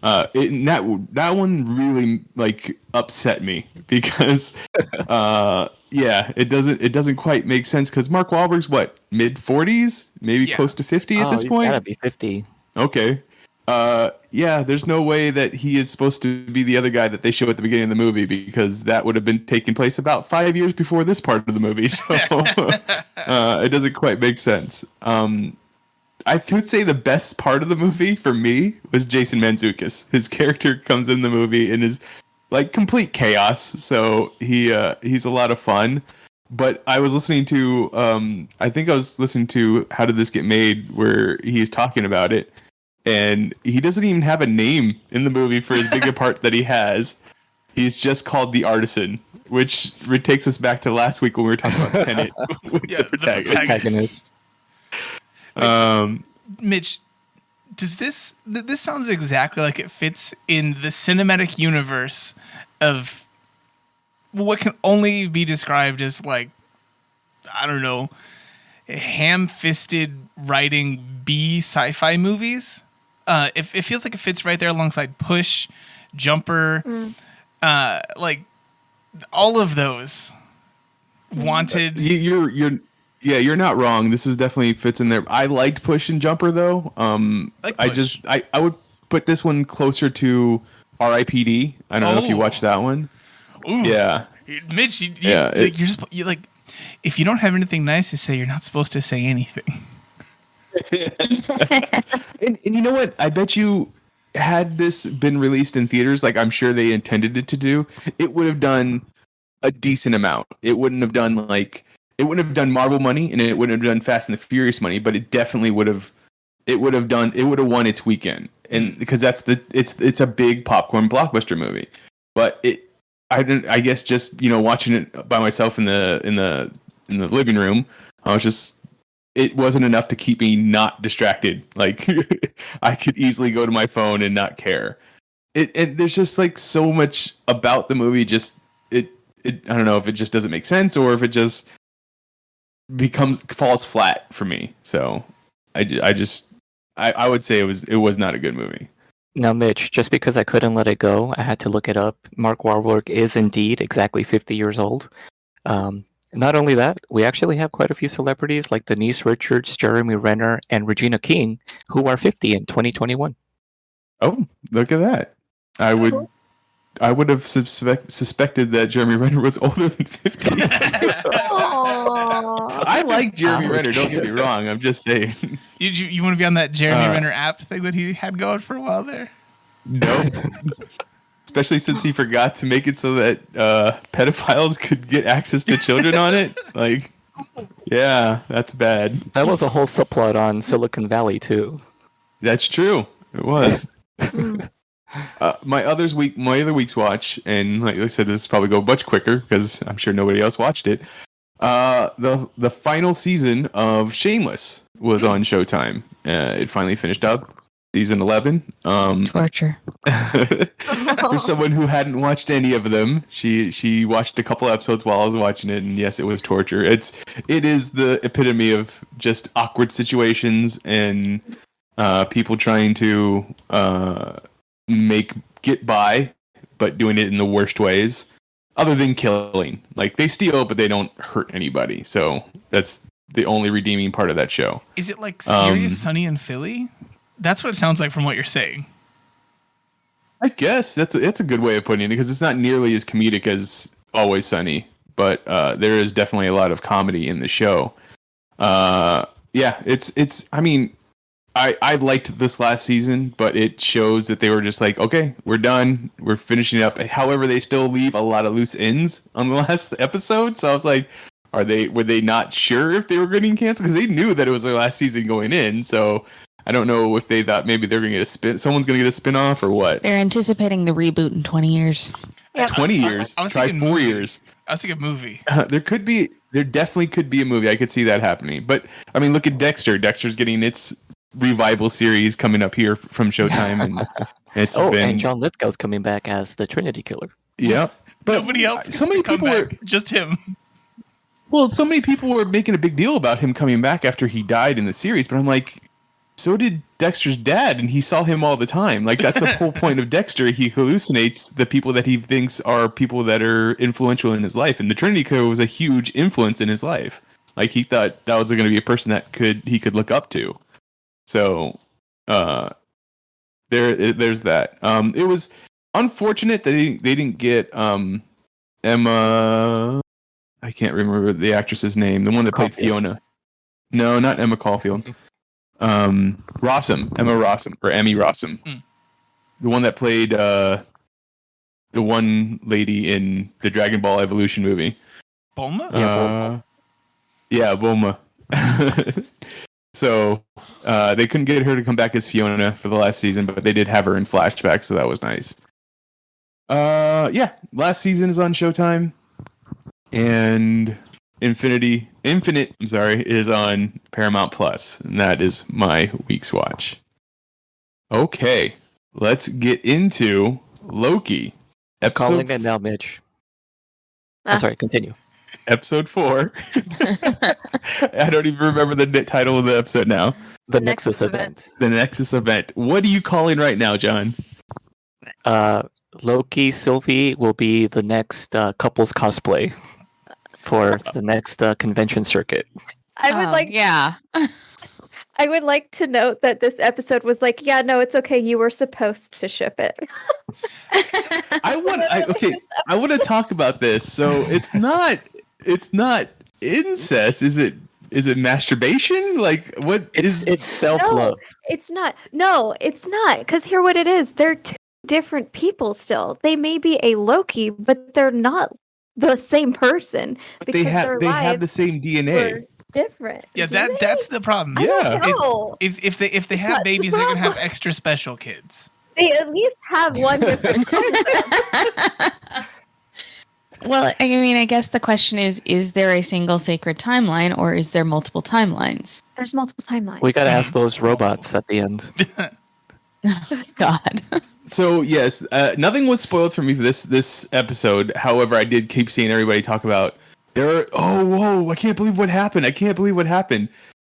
That one really like upset me because it doesn't quite make sense because Mark Wahlberg's what, mid-40s, maybe Yeah. close to 50 at this He's point. gotta be 50. Okay. There's no way that he is supposed to be the other guy that they show at the beginning of the movie because that would have been taking place about 5 years before this part of the movie. So it doesn't quite make sense. I could say the best part of the movie for me was Jason Mantzoukas. His character comes in the movie and is like complete chaos. So he's a lot of fun. But I was listening to How Did This Get Made, where he's talking about it. And he doesn't even have a name in the movie for as big a part that he has. He's just called the Artisan, which takes us back to last week when we were talking about Tenet. Yeah, the protagonist. Mitch, does this sounds exactly like it fits in the cinematic universe of what can only be described as like, I don't know, ham-fisted writing B sci-fi movies. It feels like it fits right there alongside Push, Jumper, like all of those. Wanted. You're not wrong. This is definitely fits in there. I liked Push and Jumper though. I would put this one closer to R.I.P.D. I don't know if you watched that one. Ooh. Yeah, Mitch, you're like, if you don't have anything nice to say, you're not supposed to say anything. and you know what? I bet you, had this been released in theaters, like I'm sure they intended it to do, it would have done a decent amount. It wouldn't have done Marvel money, and it wouldn't have done Fast and the Furious money, but it definitely would have. It would have won its weekend, and because it's a big popcorn blockbuster movie. But I guess just watching it by myself in the living room, it wasn't enough to keep me not distracted. Like I could easily go to my phone and not care. There's just like so much about the movie. I don't know if it just doesn't make sense or if it just falls flat for me. So I would say it was not a good movie. Now, Mitch, just because I couldn't let it go, I had to look it up. Mark Wahlberg is indeed exactly 50 years old. Not only that, we actually have quite a few celebrities like Denise Richards, Jeremy Renner, and Regina King, who are 50 in 2021. Oh, look at that. I would have suspected that Jeremy Renner was older than 50. I like Jeremy Renner, don't get me wrong. I'm just saying. You want to be on that Jeremy Renner app thing that he had going for a while there? Nope. Especially since he forgot to make it so that pedophiles could get access to children on it. Like, yeah, that's bad. That was a whole subplot on Silicon Valley, too. That's true. It was. My other week's watch, and like I said, this is probably go much quicker because I'm sure nobody else watched it. The final season of Shameless was on Showtime. It finally finished up. Season 11. Torture. For someone who hadn't watched any of them, she watched a couple episodes while I was watching it, and yes, it was torture. It is the epitome of just awkward situations and people trying to get by, but doing it in the worst ways. other than killing. Like they steal, but they don't hurt anybody. So that's the only redeeming part of that show. Is it like Serious Sunny in Philly? That's what it sounds like from what you're saying. I guess that's a good way of putting it because it's not nearly as comedic as Always Sunny, but there is definitely a lot of comedy in the show. Yeah, it's. I mean, I liked this last season, but it shows that they were just like, okay, we're done, we're finishing up. However, they still leave a lot of loose ends on the last episode. So I was like, were they not sure if they were getting canceled because they knew that it was their last season going in? So I don't know if they thought maybe they're going to get someone's going to get a spin-off or what. They're anticipating the reboot in 20 years. Yep. 20 years. I was Try thinking 4 movie. years. I was thinking movie. There definitely could be a movie. I could see that happening. But I mean, look at Dexter. Dexter's getting its revival series coming up here from Showtime, and it's been. And John Lithgow's coming back as the Trinity Killer. Yeah, but Nobody else. So many people were just him. Well, so many people were making a big deal about him coming back after he died in the series, but I'm like, so did Dexter's dad, and he saw him all the time. Like, that's the whole point of Dexter. He hallucinates the people that he thinks are people that are influential in his life, and the Trinity Killer was a huge influence in his life. Like, he thought that was going to be a person that he could look up to. So, there's that. It was unfortunate that they didn't get Emma. I can't remember the actress's name. The one that played Fiona. No, not Emma Caulfield. Rossum. Emma Rossum. Or Emmy Rossum. The one that played the one lady in the Dragon Ball Evolution movie. Bulma? Yeah, Bulma. So they couldn't get her to come back as Fiona for the last season, but they did have her in flashback, so that was nice. Yeah, last season is on Showtime. And Infinite, is on Paramount Plus, and that is my week's watch. Okay, let's get into Loki. Calling it now, Mitch. Sorry, continue. Episode 4. I don't even remember the title of the episode now. The Nexus Event. The Nexus Event. What are you calling right now, John? Loki, Sylvie will be the next couples cosplay for the next convention circuit. I would like to note that this episode was like, yeah, no, it's okay. You were supposed to ship it. I want to talk about this. So it's not incest. Is it masturbation? Like what it's self-love. No, it's not. No, it's not. Because hear what it is. They're two different people still. They may be a Loki, but they're not the same person. But they have the same DNA. Different. Yeah, that's the problem. Yeah. If they have babies, they're gonna have extra special kids. They at least have one different person. Well, I mean, I guess the question is there a single sacred timeline or is there multiple timelines? There's multiple timelines. We gotta ask those robots at the end. God. So yes, nothing was spoiled for me for this episode. However, I did keep seeing everybody talk about whoa, I can't believe what happened.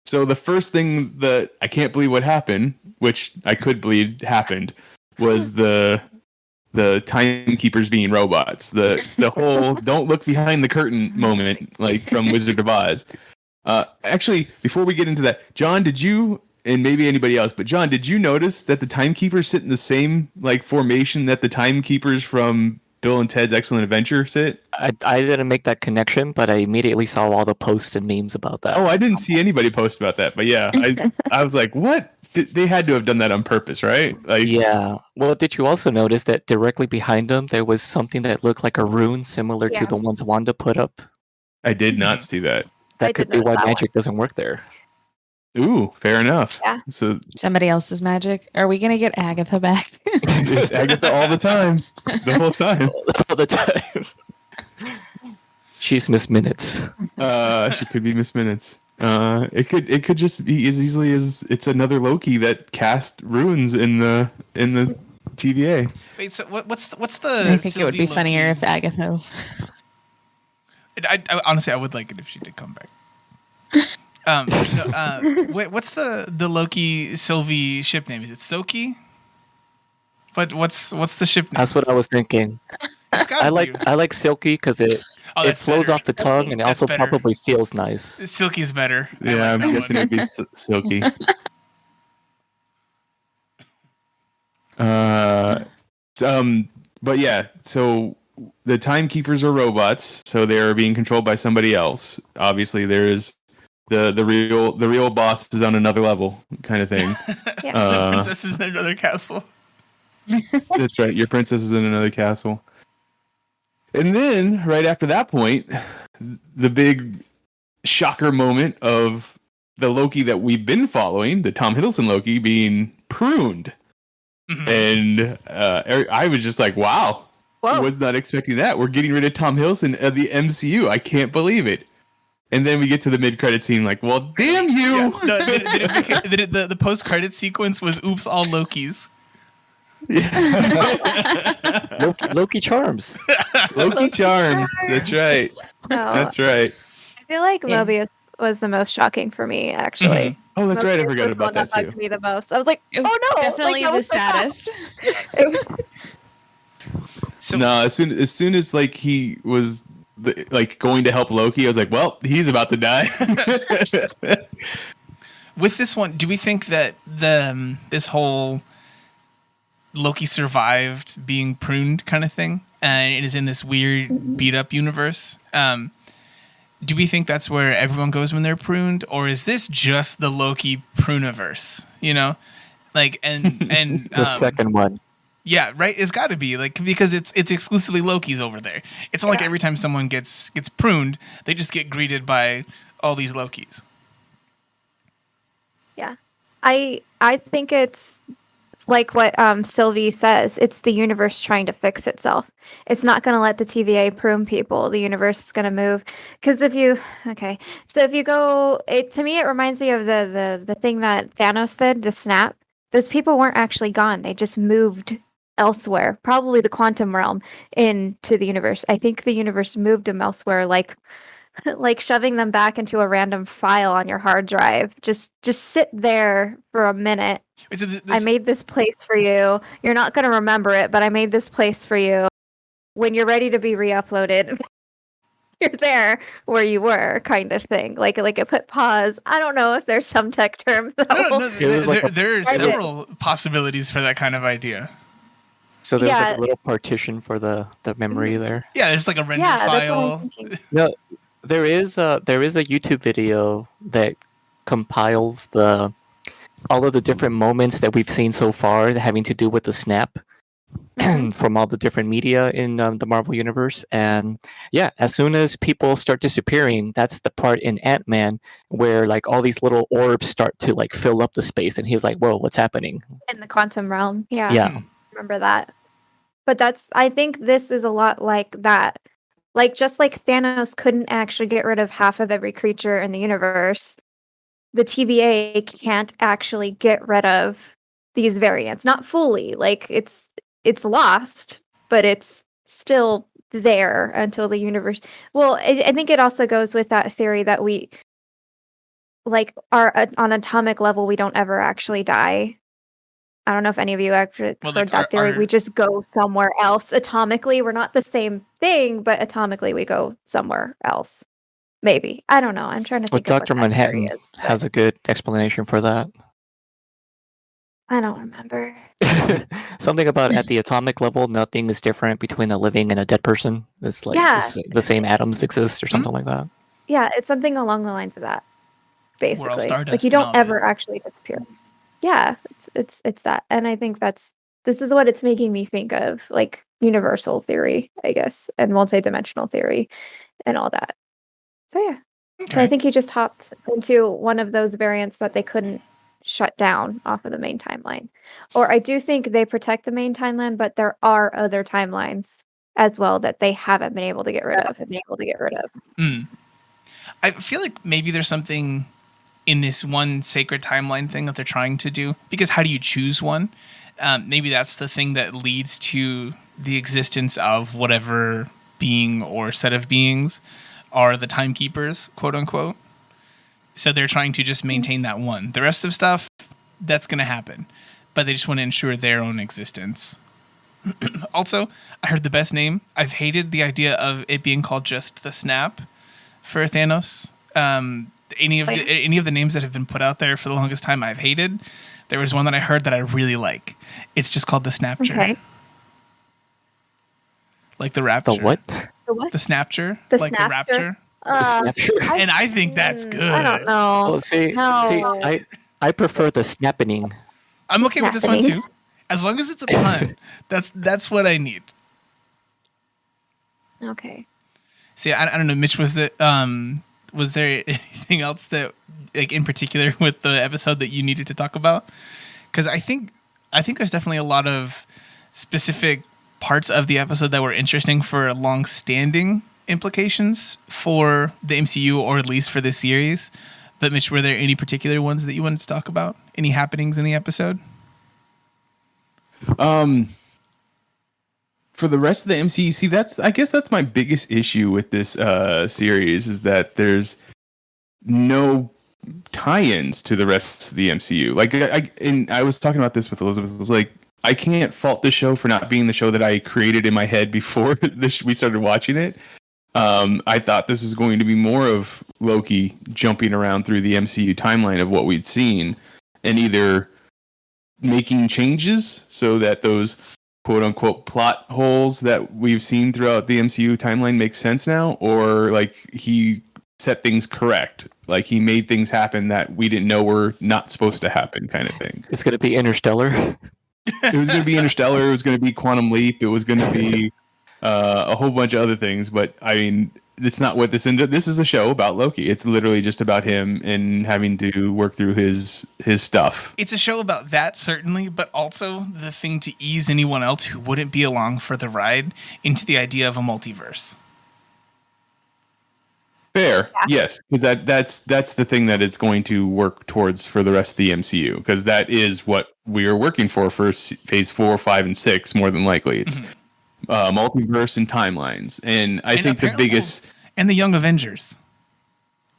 So the first thing that I can't believe what happened, which I could believe happened, was the timekeepers being robots. The whole don't look behind the curtain moment, like from Wizard of Oz. Actually, before we get into that, John, did you, and maybe anybody else, but John, did you notice that the timekeepers sit in the same like formation that the timekeepers from Bill and Ted's Excellent Adventure sit? I didn't make that connection, but I immediately saw all the posts and memes about that. Oh, I didn't see anybody post about that, but yeah, I was like, what? They had to have done that on purpose, right? Like, yeah. Well, did you also notice that directly behind them there was something that looked like a rune similar to the ones Wanda put up? I did not see that. That could be why magic doesn't work there. Ooh, fair enough. Yeah. So Somebody else's magic? Are we gonna get Agatha back? It's Agatha all the time. The whole time. All the time. She's Miss Minutes. She could be Miss Minutes. It could just be as easily as it's another Loki that cast runes in the TVA. Wait, so what's the? I think it would be funnier if Agatha. I honestly, I would like it if she did come back. What's the Loki Sylvie ship name? Is it Soki? But what's the ship name? That's what I was thinking. It's gotta I like Silky because it that's flows better. off the tongue and it That's also better. probably feels nice. Silky's better. I Yeah, like I'm that guessing one. it'd be Silky. But yeah, so the timekeepers are robots, so they are being controlled by somebody else. Obviously, there is the real boss is on another level, kind of thing. The princess is in another castle. That's right. Your princess is in another castle. And then, right after that point, the big shocker moment of the Loki that we've been following, the Tom Hiddleston Loki, being pruned. Mhm. And I was just like, wow. Whoa. Was not expecting that. We're getting rid of Tom Hiddleston of the MCU. I can't believe it. And then we get to the mid-credit scene like, well, damn you! Yeah. No, the post-credit sequence was oops, all Lokis. Loki charms. Loki charms. That's right. No, That's right. I feel like Yeah. Mobius was the most shocking for me, actually. Oh, that's right. I Mobius forgot was the one about that bugged too. me the most. I was like, It was oh no, definitely like, that the was so bad. saddest. So No, as soon as like he was like going to help Loki, I was like, well, he's about to die. with this one, do we think that this whole Loki survived being pruned kind of thing, and it is in this weird beat up universe? Do we think that's where everyone goes when they're pruned, or is this just the Loki pruniverse? You know, like and The second one. yeah, right. It's got to be like because it's exclusively Loki's over there. It's not like Yeah. every time someone gets pruned, they just get greeted by all these Lokis. Yeah. I think it's like what Sylvie says. It's the universe trying to fix itself. It's not going to let the TVA prune people. The universe is going to move. Because if you go, to me it reminds me of the thing that Thanos did, the snap. Those people weren't actually gone. They just moved elsewhere, probably the quantum realm into the universe. I think the universe moved them elsewhere, like shoving them back into a random file on your hard drive. Just sit there for a minute. So I made this place for you. You're not going to remember it, but I made this place for you. When you're ready to be re-uploaded, you're there where you were, kind of thing. Like it put pause. I don't know if there's some tech term. no, It was like there are Right. several possibilities for that kind of idea. So there's like Yeah. a little partition for the memory there. Yeah, it's like a render Yeah, that's what file. I'm thinking. No, there is a YouTube video that compiles all of the different moments that we've seen so far having to do with the snap from all the different media in the Marvel universe. And yeah, as soon as people start disappearing, that's the part in Ant-Man where like all these little orbs start to like fill up the space, and he's like, "Whoa, what's happening?" In the quantum realm. Yeah. Yeah. Remember that. But I think this is a lot like that. Like, just like Thanos couldn't actually get rid of half of every creature in the universe, the TVA can't actually get rid of these variants. Not fully. Like, it's lost, but it's still there until the universe. Well, I think it also goes with that theory that we, like, are on atomic level, we don't ever actually die. I don't know if any of you actually Well, heard like, that theory. our- We just go somewhere else atomically. We're not the same thing, but atomically we go somewhere else. Maybe. I don't know. I'm trying to Well, think of what Dr. that theory Manhattan is, but has a good explanation for that. I don't remember. Something about at the atomic level, nothing is different between a living and a dead person. It's like Yeah. the same atoms exist or something like that. Yeah, it's something along the lines of that. We're all Basically. stardust Like, you and all don't that. ever actually disappear. Yeah, it's that. And I think this is what it's making me think of, like universal theory, I guess, and multidimensional theory and all that. So yeah. So I Okay. think he just hopped into one of those variants that they couldn't shut down off of the main timeline. Or I do think they protect the main timeline, but there are other timelines as well that they haven't been able to get rid of. Mm. I feel like maybe there's something in this one sacred timeline thing that they're trying to do, because how do you choose one? Maybe that's the thing that leads to the existence of whatever being or set of beings are the timekeepers, quote unquote. So they're trying to just maintain that one. The rest of stuff, that's going to happen, but they just want to ensure their own existence. Also, I heard the best name. I've hated the idea of it being called just the Snap for Thanos. Any of the names that have been put out there for the longest time, I've hated. There was one that I heard that I really like. It's just called the Snapture. Okay. Like the Rapture. The what? The what? The Snapture. The like Snapture? the Rapture. Snapshot. And I think that's good. I don't know. Oh, see, I prefer the snapping. I'm okay with this one Snapping. too. As long as it's a pun. That's what I need. Okay. See, I don't know, Mitch, was there anything else that, like, in particular with the episode that you needed to talk about? Because I think there's definitely a lot of specific parts of the episode that were interesting for long-standing implications for the MCU, or at least for this series. But Mitch, were there any particular ones that you wanted to talk about? Any happenings in the episode? For the rest of the MCU, see, I guess that's my biggest issue with this series, is that there's no tie-ins to the rest of the MCU. Like, I was talking about this with Elizabeth. It was like, I can't fault the show for not being the show that I created in my head before we started watching it. I thought this was going to be more of Loki jumping around through the MCU timeline of what we'd seen, and either making changes so that those quote-unquote plot holes that we've seen throughout the MCU timeline make sense now, or like he set things correct, like he made things happen that we didn't know were not supposed to happen, kind of thing. It's going to be Interstellar. It was going to be Interstellar. It was going to be Quantum Leap. It was going to be a whole bunch of other things. But I mean, it's not what this is a show about Loki. It's literally just about him and having to work through his stuff. It's a show about that, certainly, but also the thing to ease anyone else who wouldn't be along for the ride into the idea of a multiverse. Fair, yes, because that's the thing that it's going to work towards for the rest of the MCU, because that is what we are working for phase 4, 5, and 6. More than likely, it's multiverse and timelines, and I think the biggest and the Young Avengers.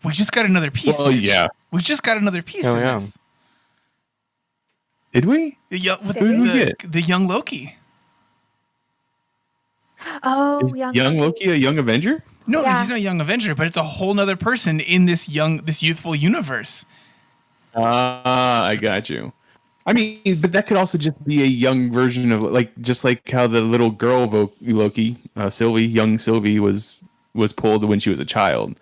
We just got another piece. Well, yeah, we just got another piece. Oh, in yeah. this. Did we? Who did we get? The young Loki. Oh, Is young Loki a young Avenger? No, Yeah. he's not a young Avenger, but it's a whole nother person in this youthful universe. I got you. I mean, but that could also just be a young version of, like, just like how the little girl Loki, Sylvie, young Sylvie was pulled when she was a child.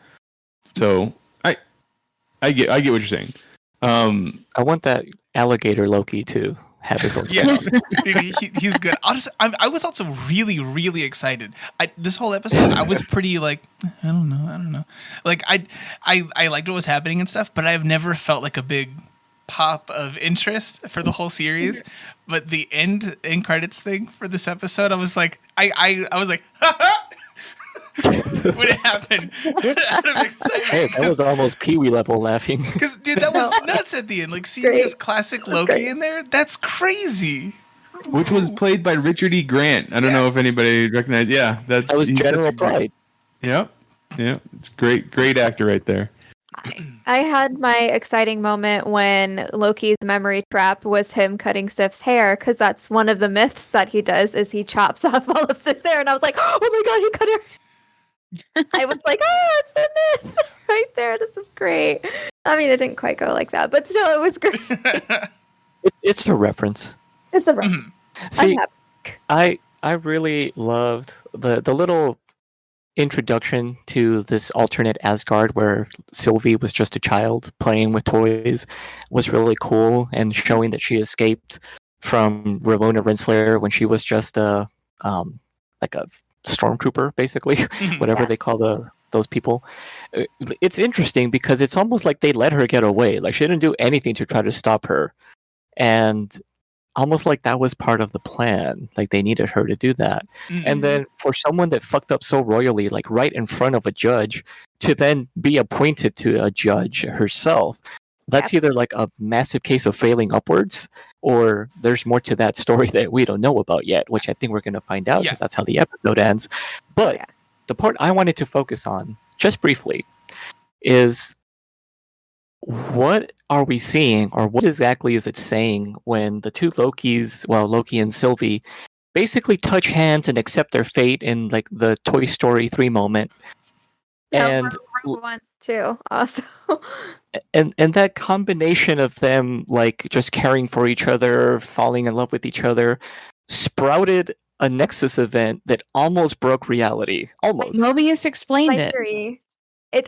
So I get what you're saying. I want that alligator Loki to have his own Yeah, spin-off. dude, he's good. Honestly, I was also really, really excited. This whole episode, I was pretty like, I don't know. Like I liked what was happening and stuff, but I've never felt like a big pop of interest for the whole series. But the end credits thing for this episode, I was like, I was like, when it happened, out of excitement. Hey, that was almost Pee-wee level laughing. Because, dude, that was nuts at the end. Like, seeing Great. this classic Loki in there, that's crazy. Which was played by Richard E. Grant. I don't know if anybody recognized. Yeah, That was he's such General a great- Pride. Yep. It's great actor right there. I had my exciting moment when Loki's memory trap was him cutting Sif's hair, because that's one of the myths that he does, is he chops off all of Sif's hair, and I was like, oh my god, he cut her. I was like, oh, it's the myth right there. This is great. I mean, it didn't quite go like that, but still, it was great. It's a reference. It's a reference. See, I'm happy. I really loved the little introduction to this alternate Asgard where Sylvie was just a child playing with toys was really cool, and showing that she escaped from Ramona Renslayer when she was just like a stormtrooper, basically, whatever they call those people. It's interesting because it's almost like they let her get away. Like, she didn't do anything to try to stop her, and almost like that was part of the plan. Like, they needed her to do that. And then for someone that fucked up so royally, like right in front of a judge, to then be appointed to a judge herself, that's either like a massive case of failing upwards, or there's more to that story that we don't know about yet, which I think we're going to find out, because that's how the episode ends. But the part I wanted to focus on, just briefly, is what are we seeing, or what exactly is it saying when the two Lokis, well, Loki and Sylvie, basically touch hands and accept their fate in like the Toy Story 3 moment. And Rogue One too, also. and that combination of them like just caring for each other, falling in love with each other, sprouted a Nexus event that almost broke reality. Almost. Mobius explained My it. theory.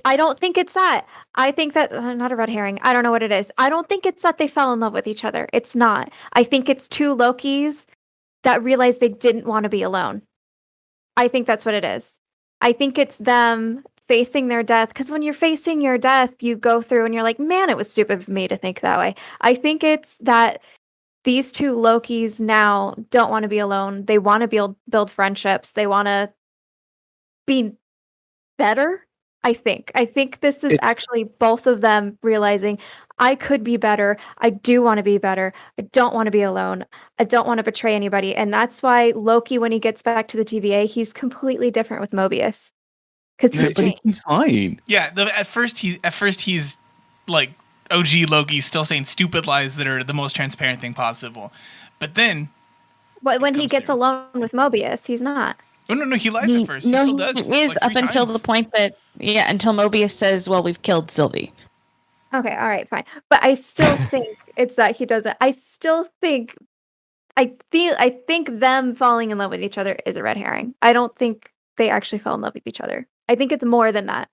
I don't think it's that. I think that not a red herring. I don't know what it is. I don't think it's that they fell in love with each other. It's not. I think it's two Lokis that realized they didn't want to be alone. I think that's what it is. I think it's them facing their death, because when you're facing your death, you go through and you're like, man, it was stupid of me to think that way. I think it's that these two Lokis now don't want to be alone. They want to build friendships. They want to be better. I think this is actually both of them realizing I could be better. I do want to be better. I don't want to be alone. I don't want to betray anybody. And that's why Loki, when he gets back to the TVA, he's completely different with Mobius. Because he's But he changed. keeps lying. Yeah, at first he's like OG Loki, still saying stupid lies that are the most transparent thing possible. But then, But when he comes gets through. alone with Mobius, he's not. Oh no, he lies at first. He No, still does. he is like, up 3 until times. the point that until Mobius says, "Well, we've killed Sylvie." Okay, all right, fine. But I still think it's that he does it. I still think I think them falling in love with each other is a red herring. I don't think they actually fell in love with each other. I think it's more than that.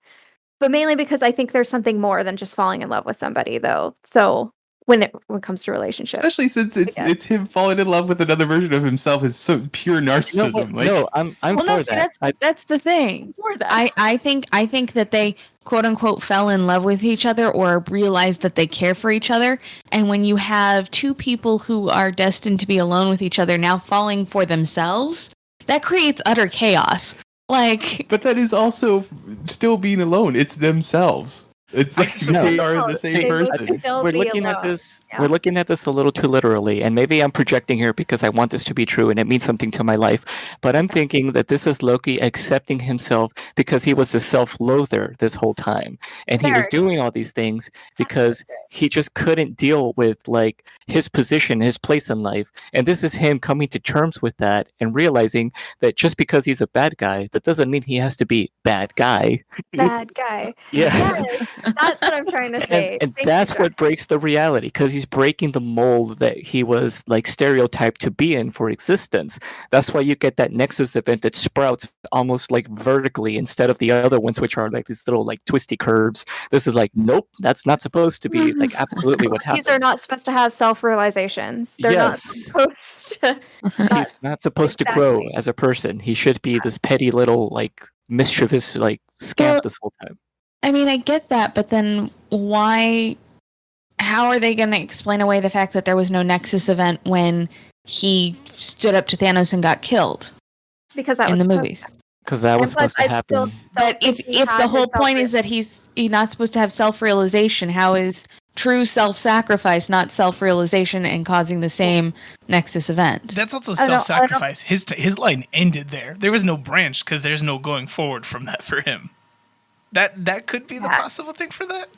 But mainly because I think there's something more than just falling in love with somebody, though. So when it comes to relationships, Especially since it's him falling in love with another version of himself is so pure narcissism. No, I'm Well, for no, see, that. that's the thing. For that. I think that they quote unquote fell in love with each other or realized that they care for each other. And when you have two people who are destined to be alone with each other now falling for themselves, that creates utter chaos. Like, But that is also still being alone. It's themselves. It's like they are the same person. We're looking at this. We're looking at this a little too literally, and maybe I'm projecting here because I want this to be true and it means something to my life. But I'm thinking that this is Loki accepting himself because he was a self-loather this whole time, and he was doing all these things because he just couldn't deal with like his position, his place in life. And this is him coming to terms with that and realizing that just because he's a bad guy, that doesn't mean he has to be bad guy. Bad guy. Yeah. Yes, that's what I'm trying to say. And Thank that's you, what breaks the reality, because he's breaking the mold that he was like stereotyped to be in for existence. That's why you get that Nexus event that sprouts almost like vertically instead of the other ones, which are like these little like twisty curves. This is like, nope, that's not supposed to be like absolutely what happens. These are not supposed to have self-realizations. They're not Yes. supposed to. He's not supposed to grow as a person. He should be this petty little like mischievous like scamp Well, this whole time. I mean, I get that, but then why? How are they going to explain away the fact that there was no Nexus event when he stood up to Thanos and got killed Because that in was the supposed- movies? Because that was And plus, supposed to I still happen. But if think he the had whole the point is that he's not supposed to have self-realization, how is true self-sacrifice not self-realization and causing the same Nexus event? That's also I don't- self-sacrifice. His line ended there. There was no branch because there's no going forward from that for him. That could be the possible thing for that.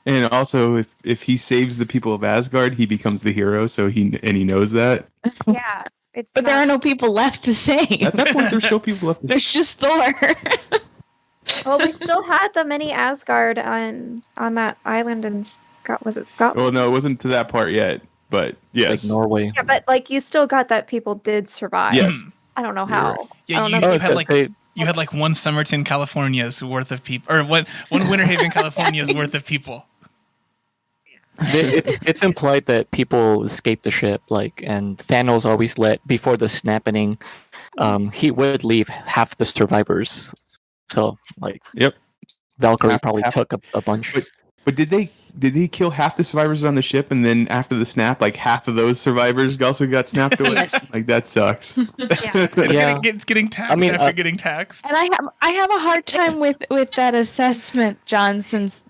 And also, if he saves the people of Asgard, he becomes the hero. So he knows that. Yeah, it's. But there are no people left to save. At that point, there's still people left. There's just Thor. Well, we still had the mini Asgard on that island in was it Scotland? Well, no, it wasn't to that part yet. But yes, Like Norway. Yeah, but like you still got that people did survive. Yes. I don't know how. Yeah, I don't you know. had like they- you had like one Somerton, California's worth of people, or one Winter Haven, California's worth of people. it's implied that people escape the ship, like, and Thanos always let before the snapping. He would leave half the survivors. So, like, Yep. Valkyrie probably Half- took a bunch. But did they kill half the survivors on the ship, and then after the snap, like half of those survivors also got snapped away? Yes. Like that sucks. Yeah. It's getting taxed I mean, after getting taxed. And I have a hard time with that assessment, John, since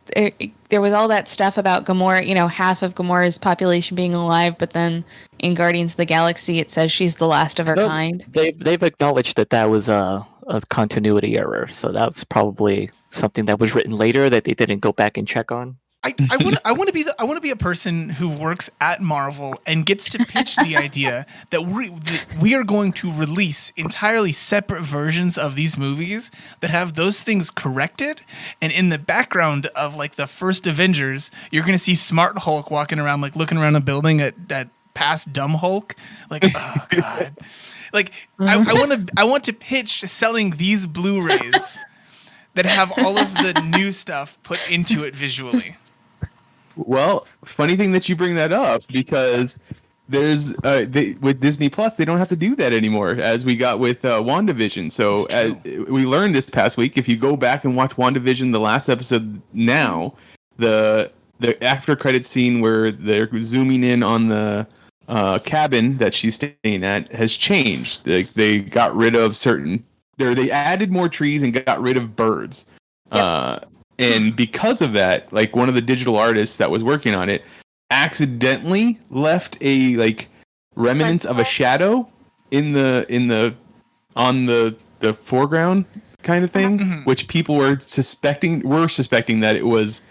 there was all that stuff about Gamora, half of Gamora's population being alive, but then in Guardians of the Galaxy it says she's the last of her No, kind. They've acknowledged that was a continuity error. So that's probably something that was written later that they didn't go back and check on. I want to be a person who works at Marvel and gets to pitch the idea that we are going to release entirely separate versions of these movies that have those things corrected, and in the background of like the first Avengers, you're going to see Smart Hulk walking around like looking around a building at past Dumb Hulk, like oh god, like I want to pitch selling these Blu-rays that have all of the new stuff put into it visually. Well, funny thing that you bring that up, because there's with Disney Plus they don't have to do that anymore, as we got with WandaVision. So as we learned this past week, if you go back and watch WandaVision, the last episode now, the after credit scene where they're zooming in on the cabin that she's staying at has changed. They got rid of they added more trees and got rid of birds. Yep. And because of that, like one of the digital artists that was working on it accidentally left a like remnants of a shadow on the foreground kind of thing, which people were suspecting that it was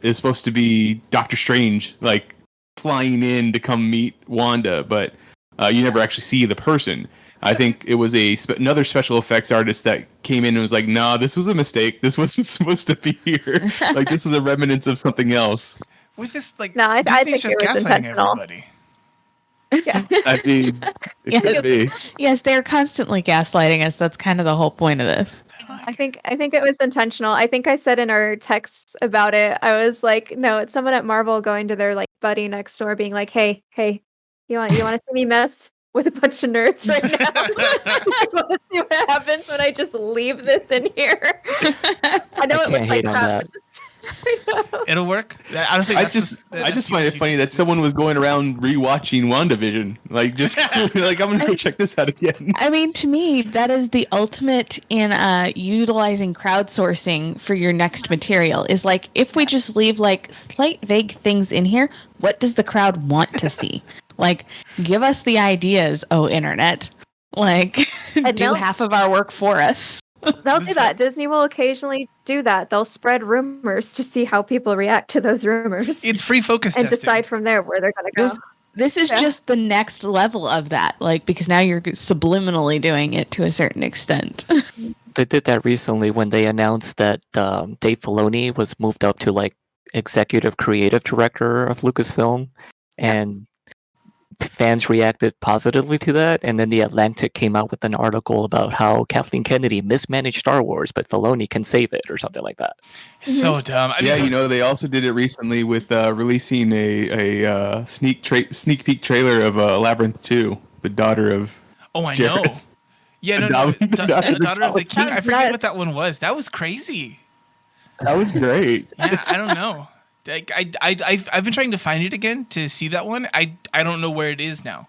is supposed to be Doctor Strange like flying in to come meet Wanda, but you never actually see the person. I think it was another special effects artist that came in and was like, "Nah, this was a mistake. This wasn't supposed to be here. Like, this is a remnants of something else." With this, like, no, I think it was intentional. Everybody. Yeah. I mean, it could be. Yes, they're constantly gaslighting us. That's kind of the whole point of this. I think it was intentional. I think I said in our texts about it, I was like, "No, it's someone at Marvel going to their like buddy next door, being like, hey, you want to see me mess with a bunch of nerds right now? You want to see what happens when I just leave this in here?" I know it looks like crap. It'll work. Honestly, I just find it funny that someone was going around rewatching WandaVision, like just like I'm gonna go check this out again. I mean, to me, that is the ultimate in utilizing crowdsourcing for your next material. Is like if we just leave like slight vague things in here, what does the crowd want to see? Like, give us the ideas, oh internet. Like, do half of our work for us. They'll do that. Disney will occasionally do that. They'll spread rumors to see how people react to those rumors. It's free focus and testing. Decide from there where they're going to go. This is just the next level of that, like because now you're subliminally doing it to a certain extent. They did that recently when they announced that Dave Filoni was moved up to like executive creative director of Lucasfilm, and fans reacted positively to that, and then The Atlantic came out with an article about how Kathleen Kennedy mismanaged Star Wars, but Filoni can save it, or something like that. So dumb. I mean, they also did it recently with releasing a sneak peek trailer of Labyrinth 2, the daughter of. Oh, I Jared. know. Yeah, no, daughter of the king. I forget what that one was. That was crazy. That was great. Yeah, I don't know. Like I've been trying to find it again to see that one. I don't know where it is now.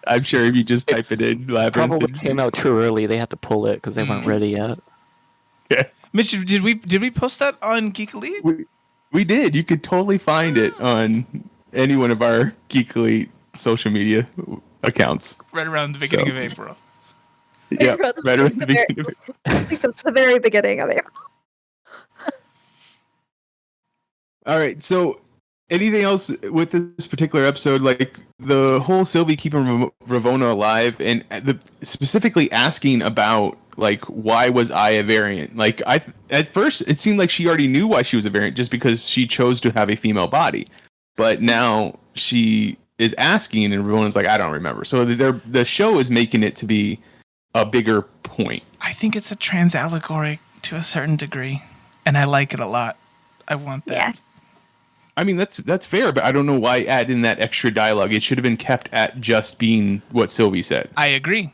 I'm sure if you just type it in, Labyrinth. Probably came out too early. They had to pull it because they weren't ready yet. Yeah. Mitch, did we post that on Geek Elite? We did. You could totally find it on any one of our Geek Elite social media accounts. Right around the beginning of April. Yeah, right around the beginning of April. I think it's the very beginning of April. All right, so anything else with this particular episode? Like the whole Sylvie keeping Ravonna alive, and specifically asking about like why was I a variant? Like at first it seemed like she already knew why she was a variant just because she chose to have a female body, but now she is asking, and Ravonna's like, I don't remember. So the show is making it to be a bigger point. I think it's a trans allegory to a certain degree, and I like it a lot. I want that. Yes. I mean, that's fair, but I don't know why add in that extra dialogue. It should have been kept at just being what Sylvie said. I agree.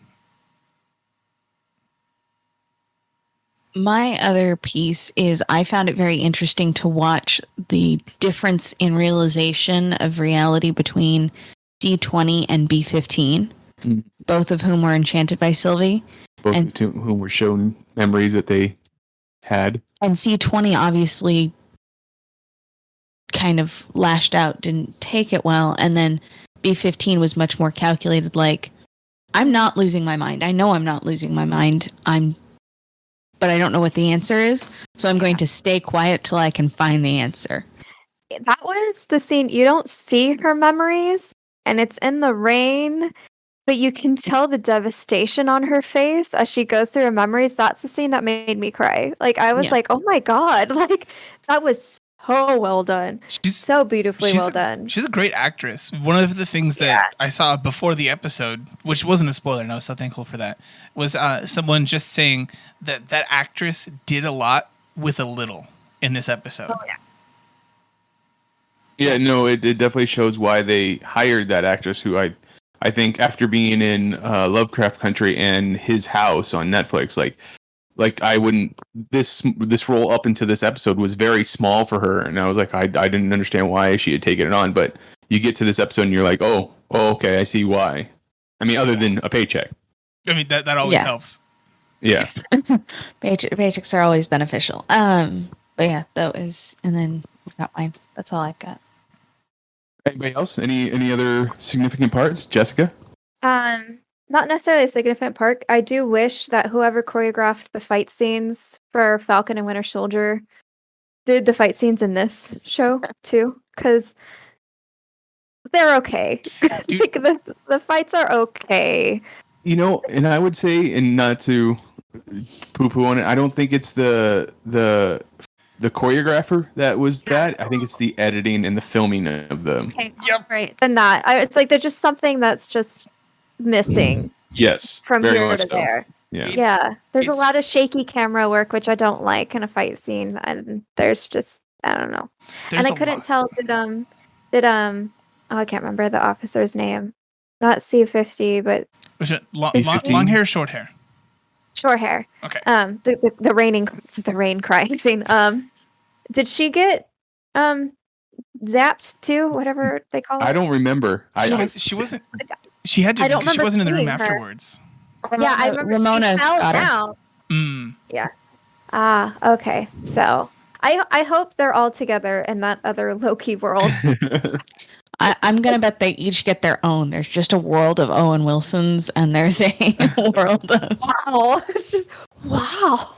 My other piece is I found it very interesting to watch the difference in realization of reality between C20 and B15, both of whom were enchanted by Sylvie. Both of whom were shown memories that they had. And C20 obviously kind of lashed out, didn't take it well, and then B15 was much more calculated, like, I'm not losing my mind. I know I'm not losing my mind. I'm but I don't know what the answer is. So I'm going to stay quiet till I can find the answer. That was the scene. You don't see her memories, and it's in the rain, but you can tell the devastation on her face as she goes through her memories. That's the scene that made me cry. Like, I was Yeah. like, oh my God. Like, that was so well done. So beautifully well done. She's a great actress. One of the things that I saw before the episode, which wasn't a spoiler, and I was so thankful for that, was someone just saying that that actress did a lot with a little in this episode. Oh, yeah. Yeah, no, it definitely shows why they hired that actress who I think after being in Lovecraft Country and His House on Netflix, like I wouldn't this role up into this episode was very small for her, and I was like I didn't understand why she had taken it on, but you get to this episode and you're like, oh okay, I see why. I mean, other than a paycheck. I mean that always helps. Yeah. Paychecks are always beneficial. But yeah, that was, and then we've got mine. That's all I've got. Anybody else? Any other significant parts? Jessica? Not necessarily a significant part. I do wish that whoever choreographed the fight scenes for Falcon and Winter Soldier did the fight scenes in this show too, because they're okay. Like, the fights are okay. You know, and I would say, and not to poo-poo on it, I don't think it's the choreographer that was bad. I think it's the editing and the filming of them. Okay, right. And that it's like there's just something that's just missing. Yes, from very here much to so. there. Yeah. There's a lot of shaky camera work, which I don't like in a fight scene, and there's just I don't know. And I couldn't tell did I can't remember the officer's name. Not C50, but Was it long hair or short hair? Short hair. Okay. The rain crying scene. Did she get zapped too? Whatever they call it. I don't remember. She wasn't. She had to. I don't Because she remember wasn't in the room seeing her. afterwards. Yeah, I remember Ramona she fell got her. down. Mm. Yeah. Okay. So I hope they're all together in that other Loki world. I'm going to bet they each get their own. There's just a world of Owen Wilsons, and there's a world of... Wow. It's just, wow.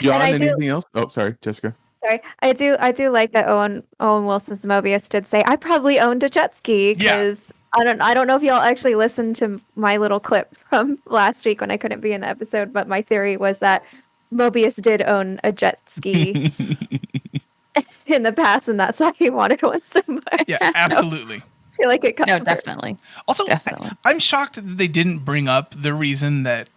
John, I do- anything else? Oh, sorry, Jessica. Sorry. I do like that Owen Wilson's Mobius did say, I probably owned a jet ski because I don't know if y'all actually listened to my little clip from last week when I couldn't be in the episode, but my theory was that Mobius did own a jet ski in the past, and that's why he wanted one so much. Yeah, absolutely. I feel like it covered. No, definitely. Also, Definitely. I'm shocked that they didn't bring up the reason that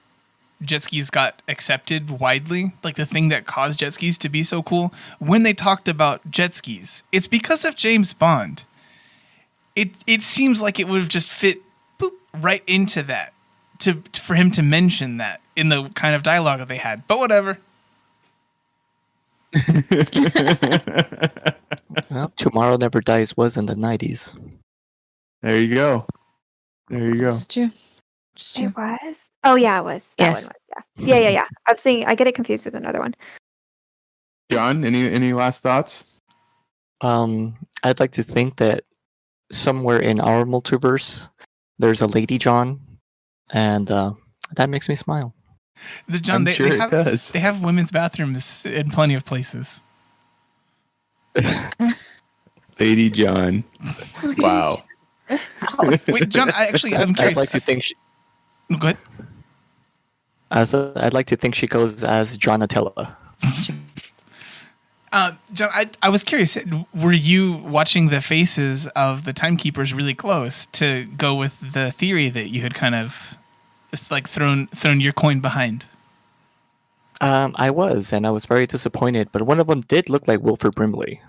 jet skis got accepted widely, like the thing that caused jet skis to be so cool, when they talked about jet skis. It's because of James Bond. It seems like it would have just fit right into that for him to mention that in the kind of dialogue that they had. But whatever. Well, Tomorrow Never Dies was in the 90s. There you go. It's true. It was? Oh, yeah, it was. That Yes. one was, yeah. I get it confused with another one. John, any last thoughts? I'd like to think that somewhere in our multiverse, there's a Lady John, and that makes me smile. The John, I'm sure it does. They have women's bathrooms in plenty of places. Lady John. Wow. Wait, John, I'm curious. I'd like to think she, Go ahead. I'd like to think she goes as Jonatella. John, I was curious. Were you watching the faces of the timekeepers really close to go with the theory that you had kind of like thrown your coin behind? I was, and I was very disappointed. But one of them did look like Wilford Brimley.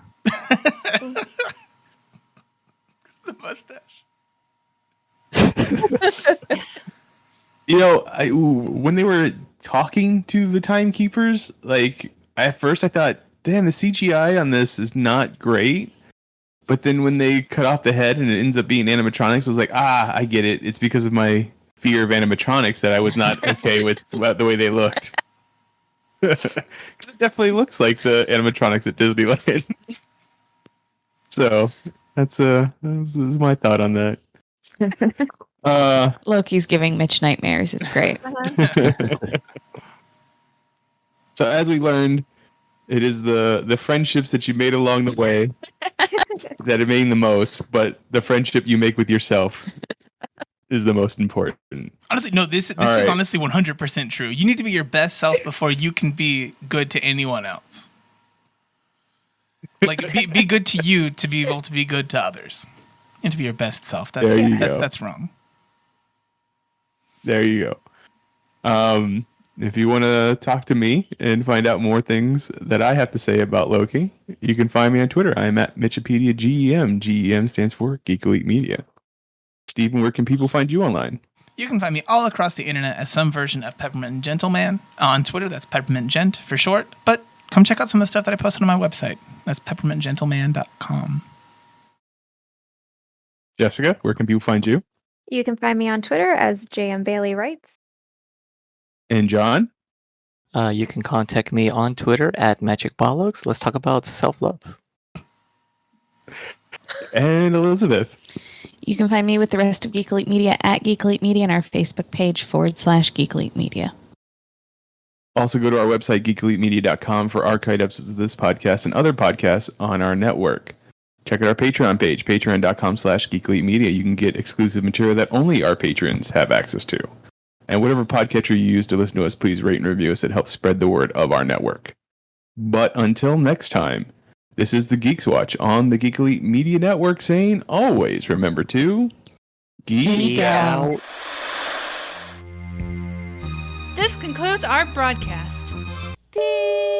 The mustache. You know, when they were talking to the timekeepers, like at first I thought, damn, the CGI on this is not great. But then when they cut off the head and it ends up being animatronics, I was like, I get it. It's because of my fear of animatronics that I was not okay with the way they looked. Because it definitely looks like the animatronics at Disneyland. So this is my thought on that. Loki's giving Mitch nightmares. It's great. So as we learned, it is the friendships that you made along the way that are mean the most, but the friendship you make with yourself is the most important. Honestly, no, this is right. honestly 100% true. You need to be your best self before you can be good to anyone else. Like, be good to you to be able to be good to others. And to be your best self. That's wrong. There you go. If you want to talk to me and find out more things that I have to say about Loki, you can find me on Twitter. I'm at Mitchipedia GEM. GEM stands for Geek Elite Media. Steven, where can people find you online? You can find me all across the internet as some version of Peppermint Gentleman. On Twitter, that's Peppermint Gent for short. But come check out some of the stuff that I posted on my website. That's peppermintgentleman.com. Jessica, where can people find you? You can find me on Twitter as JM Bailey Writes. And John? You can contact me on Twitter at Magic Bollocks. Let's talk about self-love. And Elizabeth? You can find me with the rest of Geek Elite Media at Geek Elite Media and our Facebook page /Geek Elite Media. Also go to our website, geekelitemedia.com, for archived episodes of this podcast and other podcasts on our network. Check out our Patreon page, patreon.com/geekelitemedia. You can get exclusive material that only our patrons have access to. And whatever podcatcher you use to listen to us, please rate and review us. It helps spread the word of our network. But until next time, this is the Geeks Watch on the Geek Elite Media Network, saying always remember to geek out. This concludes our broadcast. Beep.